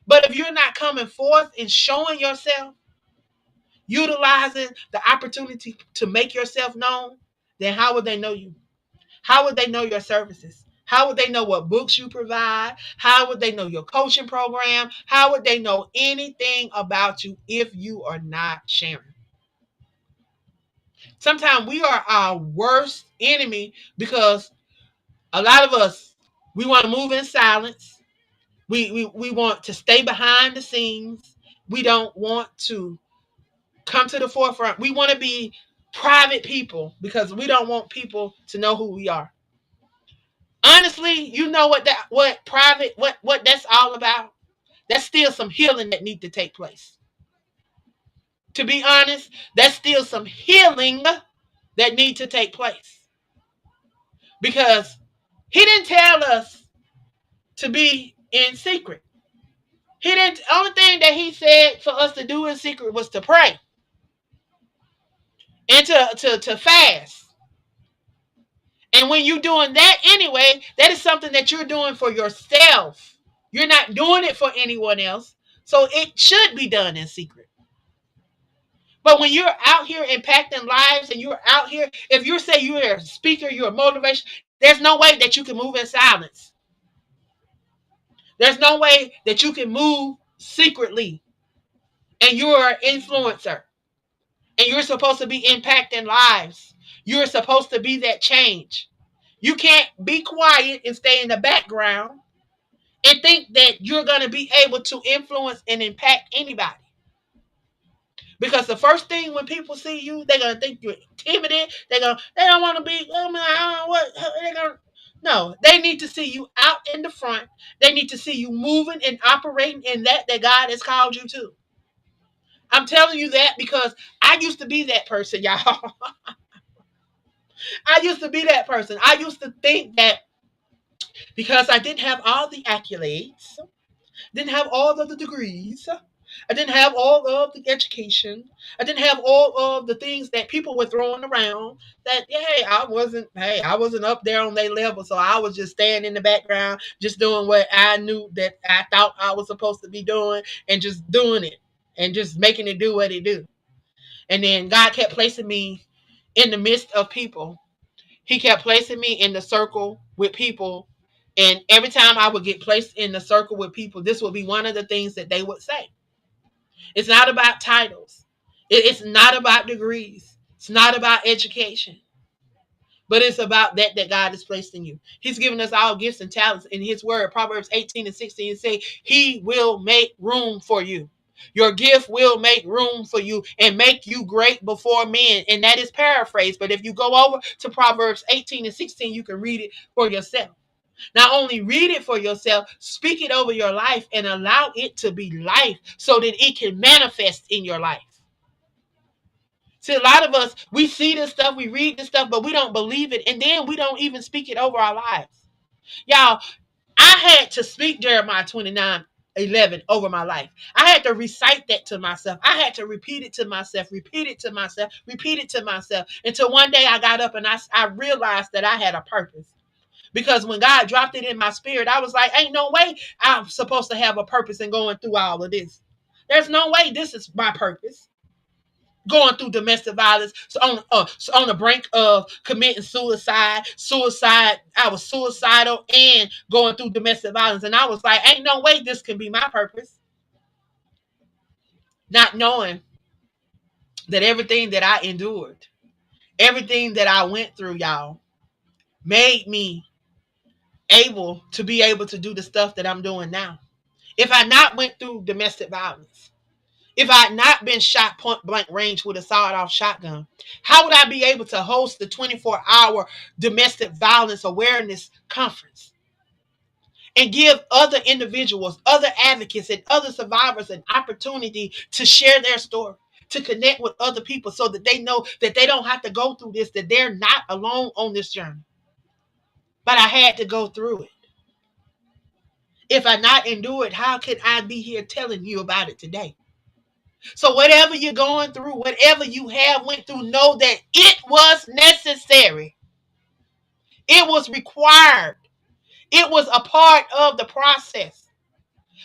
But if you're not coming forth and showing yourself, utilizing the opportunity to make yourself known, then how would they know you? How would they know your services? How would they know what books you provide? How would they know your coaching program? How would they know anything about you if you are not sharing? Sometimes we are our worst enemy because a lot of us, we want to move in silence. We want to stay behind the scenes. We don't want to come to the forefront. We want to be private people because we don't want people to know who we are. Honestly, you know what private what that's all about? That's still some healing that need to take place. To be honest, that's still some healing that need to take place. Because he didn't tell us to be in secret. He didn't only thing that he said for us to do in secret was to pray and to fast. And when you're doing that anyway, that is something that you're doing for yourself. You're not doing it for anyone else. So it should be done in secret. But when you're out here impacting lives and you're out here, if you say you're a speaker, you're a motivation, there's no way that you can move in silence. There's no way that you can move secretly. And you're an influencer. And you're supposed to be impacting lives. You're supposed to be that change. You can't be quiet and stay in the background and think that you're going to be able to influence and impact anybody. Because the first thing when people see you, they're gonna think you're timid. They don't want to be. Oh my, I don't know what they gonna. No, they need to see you out in the front. They need to see you moving and operating in that God has called you to. I'm telling you that because I used to be that person, y'all. I used to be that person. I used to think that because I didn't have all the accolades, didn't have all of the degrees, I didn't have all of the education, I didn't have all of the things that people were throwing around. That hey, I wasn't up there on their level, so I was just staying in the background, just doing what I knew that I thought I was supposed to be doing, and just doing it, and just making it do what it do. And then God kept placing me in the midst of people. He kept placing me in the circle with people. And every time I would get placed in the circle with people, this would be one of the things that they would say. It's not about titles. It's not about degrees. It's not about education. But it's about that God has placed in you. He's given us all gifts and talents in his word. Proverbs 18 and 16 say, he will make room for you. Your gift will make room for you and make you great before men. And that is paraphrased. But if you go over to Proverbs 18 and 16, you can read it for yourself. Not only read it for yourself, speak it over your life and allow it to be life so that it can manifest in your life. See, a lot of us, we see this stuff, we read this stuff, but we don't believe it. And then we don't even speak it over our lives. Y'all, I had to speak Jeremiah 29:11 over my life. I had to recite that to myself. I had to repeat it to myself, repeat it to myself, repeat it to myself. Until one day I got up and I realized that I had a purpose. Because when God dropped it in my spirit, I was like, ain't no way I'm supposed to have a purpose in going through all of this. There's no way this is my purpose. Going through domestic violence, so on the brink of committing suicide. I was suicidal and going through domestic violence, and I was like, "Ain't no way this can be my purpose." Not knowing that everything that I endured, everything that I went through, y'all, made me able to do the stuff that I'm doing now. If I not went through domestic violence, if I had not been shot point blank range with a sawed off shotgun, how would I be able to host the 24-hour domestic violence awareness conference and give other individuals, other advocates, and other survivors an opportunity to share their story, to connect with other people so that they know that they don't have to go through this, that they're not alone on this journey? But I had to go through it. If I not endure it, how can I be here telling you about it today? So whatever you're going through, whatever you have went through, know that it was necessary. It was required. It was a part of the process.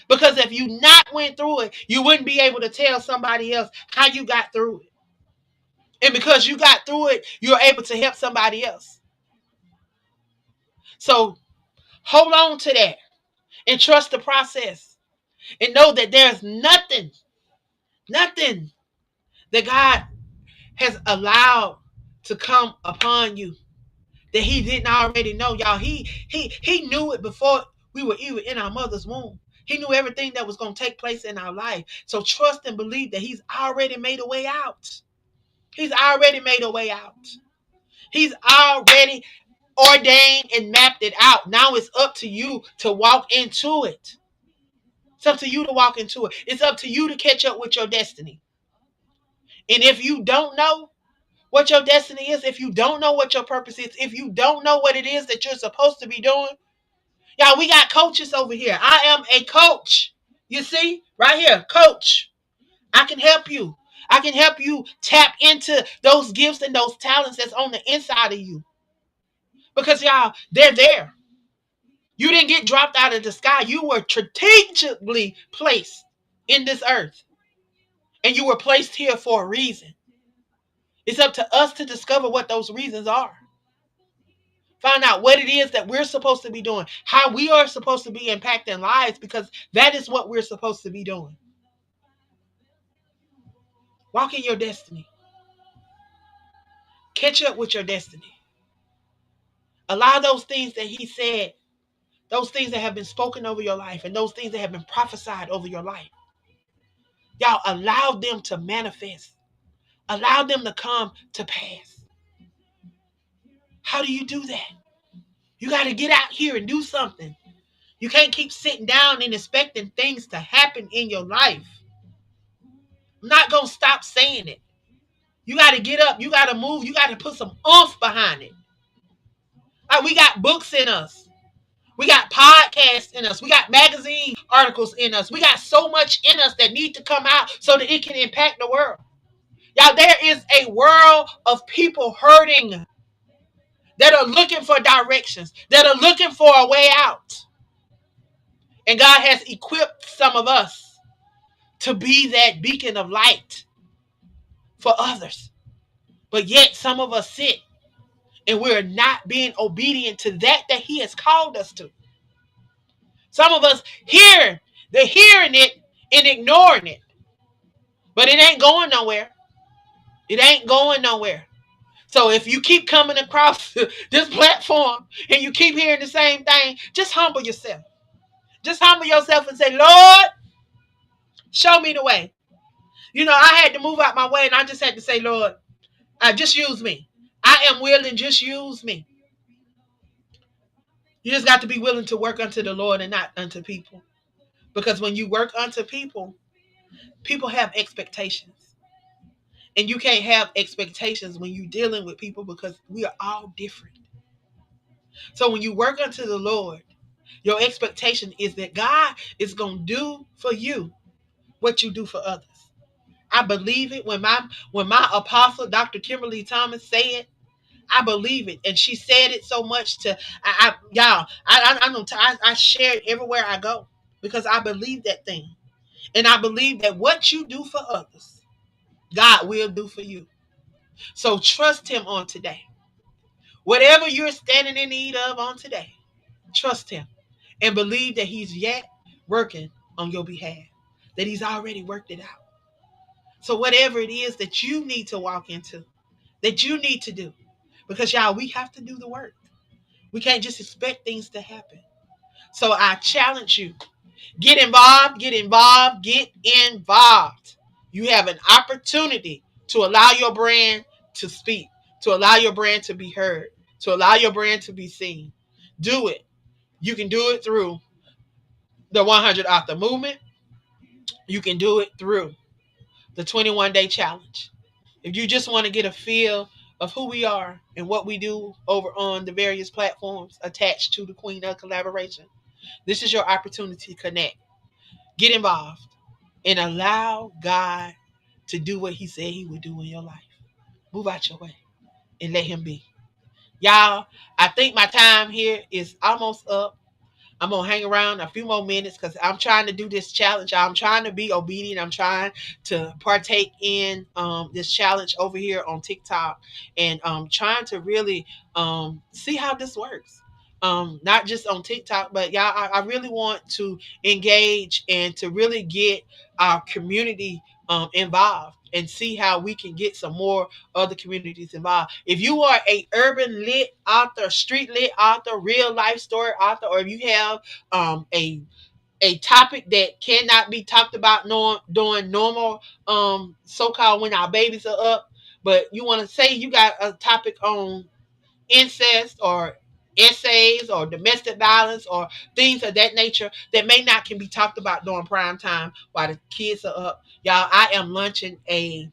Because if you not went through it, you wouldn't be able to tell somebody else how you got through it. And because you got through it, you're able to help somebody else. So hold on to that and trust the process. And know that there's nothing that God has allowed to come upon you that he didn't already know. Y'all, he knew it before we were even in our mother's womb. He knew everything that was going to take place in our life. So trust and believe that he's already made a way out. He's already made a way out. He's already ordained and mapped it out. Now it's up to you to walk into it. It's up to you to walk into it. It's up to you to catch up with your destiny. And if you don't know what your destiny is, if you don't know what your purpose is, if you don't know what it is that you're supposed to be doing, y'all, we got coaches over here. I am a coach. You see, right here, coach. I can help you. I can help you tap into those gifts and those talents that's on the inside of you. Because y'all, they're there. You didn't get dropped out of the sky. You were strategically placed in this earth. And you were placed here for a reason. It's up to us to discover what those reasons are. Find out what it is that we're supposed to be doing, how we are supposed to be impacting lives, because that is what we're supposed to be doing. Walk in your destiny. Catch up with your destiny. Allow those things that he said, those things that have been spoken over your life, and those things that have been prophesied over your life. Y'all allow them to manifest. Allow them to come to pass. How do you do that? You got to get out here and do something. You can't keep sitting down and expecting things to happen in your life. I'm not going to stop saying it. You got to get up. You got to move. You got to put some oomph behind it. Like, we got books in us. We got podcasts in us. We got magazine articles in us. We got so much in us that need to come out so that it can impact the world. Y'all, there is a world of people hurting that are looking for directions, that are looking for a way out. And God has equipped some of us to be that beacon of light for others. But yet some of us sit and we're not being obedient to that He has called us to. Some of us they're hearing it and ignoring it. But it ain't going nowhere. It ain't going nowhere. So if you keep coming across this platform and you keep hearing the same thing, just humble yourself. Just humble yourself and say, Lord, show me the way. I had to move out my way and I just had to say, Lord, just use me. I am willing, just use me. You just got to be willing to work unto the Lord and not unto people. Because when you work unto people, people have expectations. And you can't have expectations when you're dealing with people because we are all different. So when you work unto the Lord, your expectation is that God is going to do for you what you do for others. I believe it. When my apostle, Dr. Kimberly Thomas, said, I believe it, and she said it so much to y'all. I share it everywhere I go because I believe that thing, and I believe that what you do for others, God will do for you. So trust Him on today. Whatever you're standing in need of on today, trust Him and believe that He's yet working on your behalf. That He's already worked it out. So whatever it is that you need to walk into, that you need to do, because y'all, we have to do the work. We can't just expect things to happen. So I challenge you, get involved, get involved, get involved. You have an opportunity to allow your brand to speak, to allow your brand to be heard, to allow your brand to be seen. Do it. You can do it through the 100 Author Movement. You can do it through the 21-day challenge. If you just want to get a feel of who we are and what we do over on the various platforms attached to the Queen of Collaboration, this is your opportunity to connect. Get involved and allow God to do what He said He would do in your life. Move out your way and let Him be. Y'all, I think my time here is almost up. I'm going to hang around a few more minutes because I'm trying to do this challenge. I'm trying to be obedient. I'm trying to partake in this challenge over here on TikTok and trying to really see how this works. Not just on TikTok, but y'all, I really want to engage and to really get our community involved and see how we can get some more other communities involved. If you are a urban lit author, street lit author, real life story author, or if you have a topic that cannot be talked about during normal so-called when our babies are up, but you want to say you got a topic on incest or essays or domestic violence or things of that nature that may not can be talked about during prime time while the kids are up. Y'all, I am launching a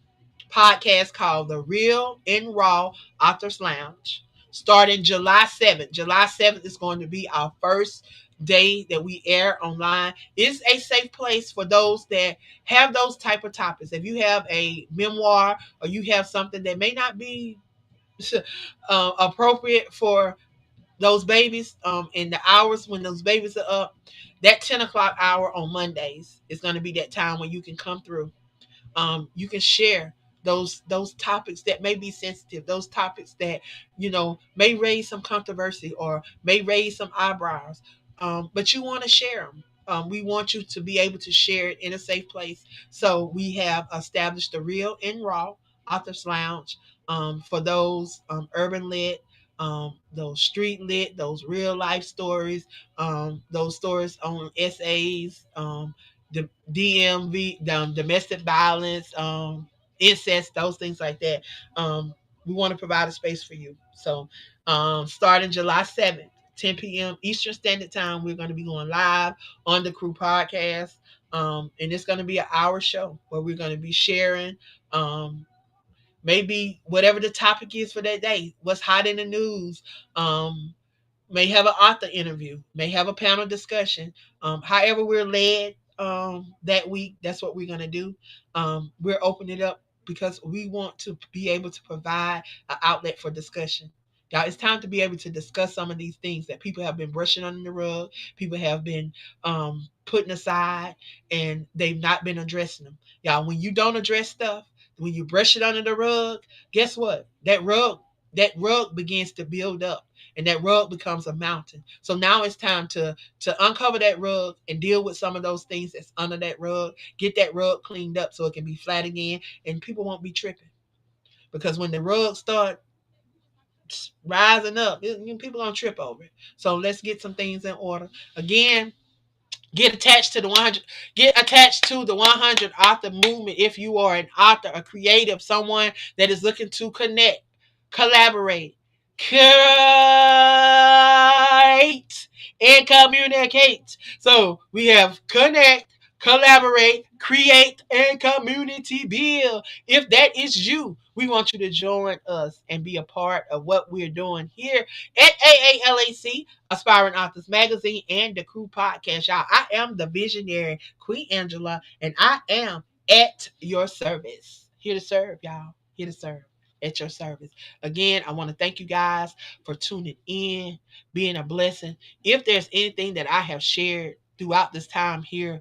podcast called The Real and Raw Authors Lounge starting July 7th. July 7th is going to be our first day that we air online. It's a safe place for those that have those type of topics. If you have a memoir or you have something that may not be appropriate for those babies in the hours when those babies are up, that 10 o'clock hour on Mondays is going to be that time when you can come through. You can share those topics that may be sensitive, those topics that may raise some controversy or may raise some eyebrows, but you want to share them. We want you to be able to share it in a safe place. So we have established the Real and Raw Authors Lounge for those urban lit, those street lit, those real life stories, those stories on essays, DMV, domestic violence, incest, those things like that. We want to provide a space for you. So, starting July 7th, 10 p.m. Eastern Standard Time, we're going to be going live on the Crew Podcast. And it's going to be an hour show where we're going to be sharing maybe whatever the topic is for that day, what's hot in the news, um, may have an author interview, may have a panel discussion. However, we're led that week, that's what we're going to do. We're opening it up because we want to be able to provide an outlet for discussion. Y'all, it's time to be able to discuss some of these things that people have been brushing under the rug, people have been putting aside, and they've not been addressing them. Y'all, when you don't address stuff, when you brush it under the rug, guess what? That rug begins to build up, and that rug becomes a mountain. So now it's time to uncover that rug and deal with some of those things that's under that rug. Get that rug cleaned up so it can be flat again, and people won't be tripping. Because when the rug start rising up, people gonna trip over it. So let's get some things in order. Again, get attached to the 100. Get attached to the 100 author movement if you are an author, a creative, someone that is looking to connect, collaborate, create, and communicate. So we have connect, collaborate, create, and community build. If that is you, we want you to join us and be a part of what we're doing here at AALAC, Aspiring Authors Magazine, and the Crew Podcast. Y'all, I am the visionary Queen Angela, and I am at your service. Here to serve, y'all. Here to serve. At your service. Again, I want to thank you guys for tuning in, being a blessing. If there's anything that I have shared throughout this time here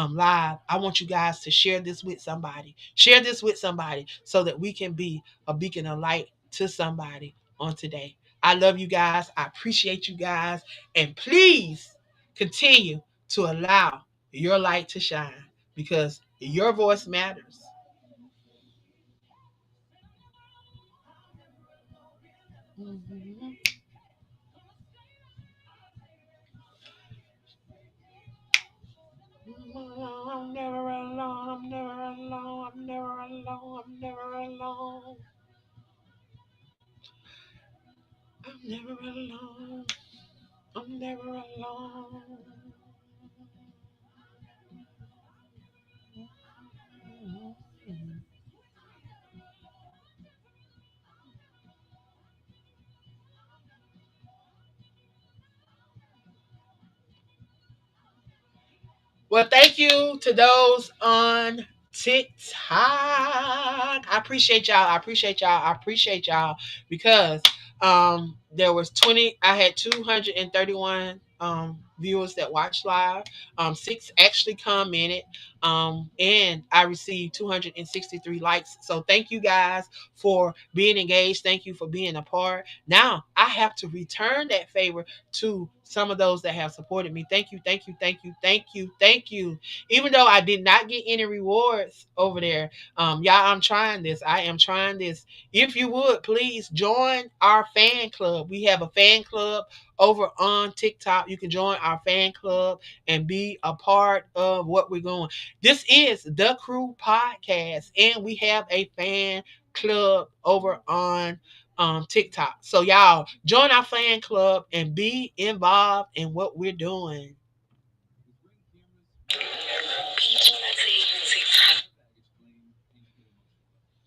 live, I want you guys to share this with somebody. Share this with somebody so that we can be a beacon of light to somebody on today. I love you guys. I appreciate you guys. And please continue to allow your light to shine because your voice matters. Mhm. I'm never alone. I'm never alone. I'm never alone. I'm never alone. I'm never alone. I'm never alone. Well, thank you to those on TikTok. I appreciate y'all. I appreciate y'all. I appreciate y'all because there was 20. I had 231 viewers that watched live. Six actually commented. And I received 263 likes. So thank you guys for being engaged. Thank you for being a part. Now I have to return that favor to some of those that have supported me. Thank you, thank you, thank you, thank you, thank you. Even though I did not get any rewards over there, y'all, I'm trying this. I am trying this. If you would please join our fan club. We have a fan club over on TikTok. You can join our fan club and be a part of what we're going. This is the Crew Podcast, and we have a fan club over on TikTok. So y'all join our fan club and be involved in what we're doing.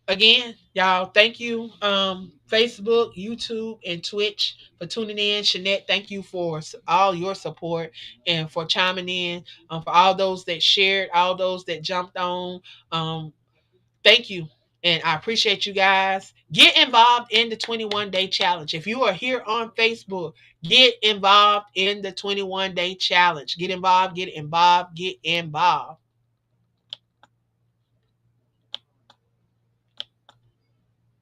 Again, y'all, thank you, Facebook, YouTube, and Twitch for tuning in. Shanette, thank you for all your support and for chiming in. For all those that shared, all those that jumped on. Um, Thank you. And I appreciate you guys. Get involved in the 21-day challenge. If you are here on Facebook, get involved in the 21-day challenge. Get involved, get involved, get involved.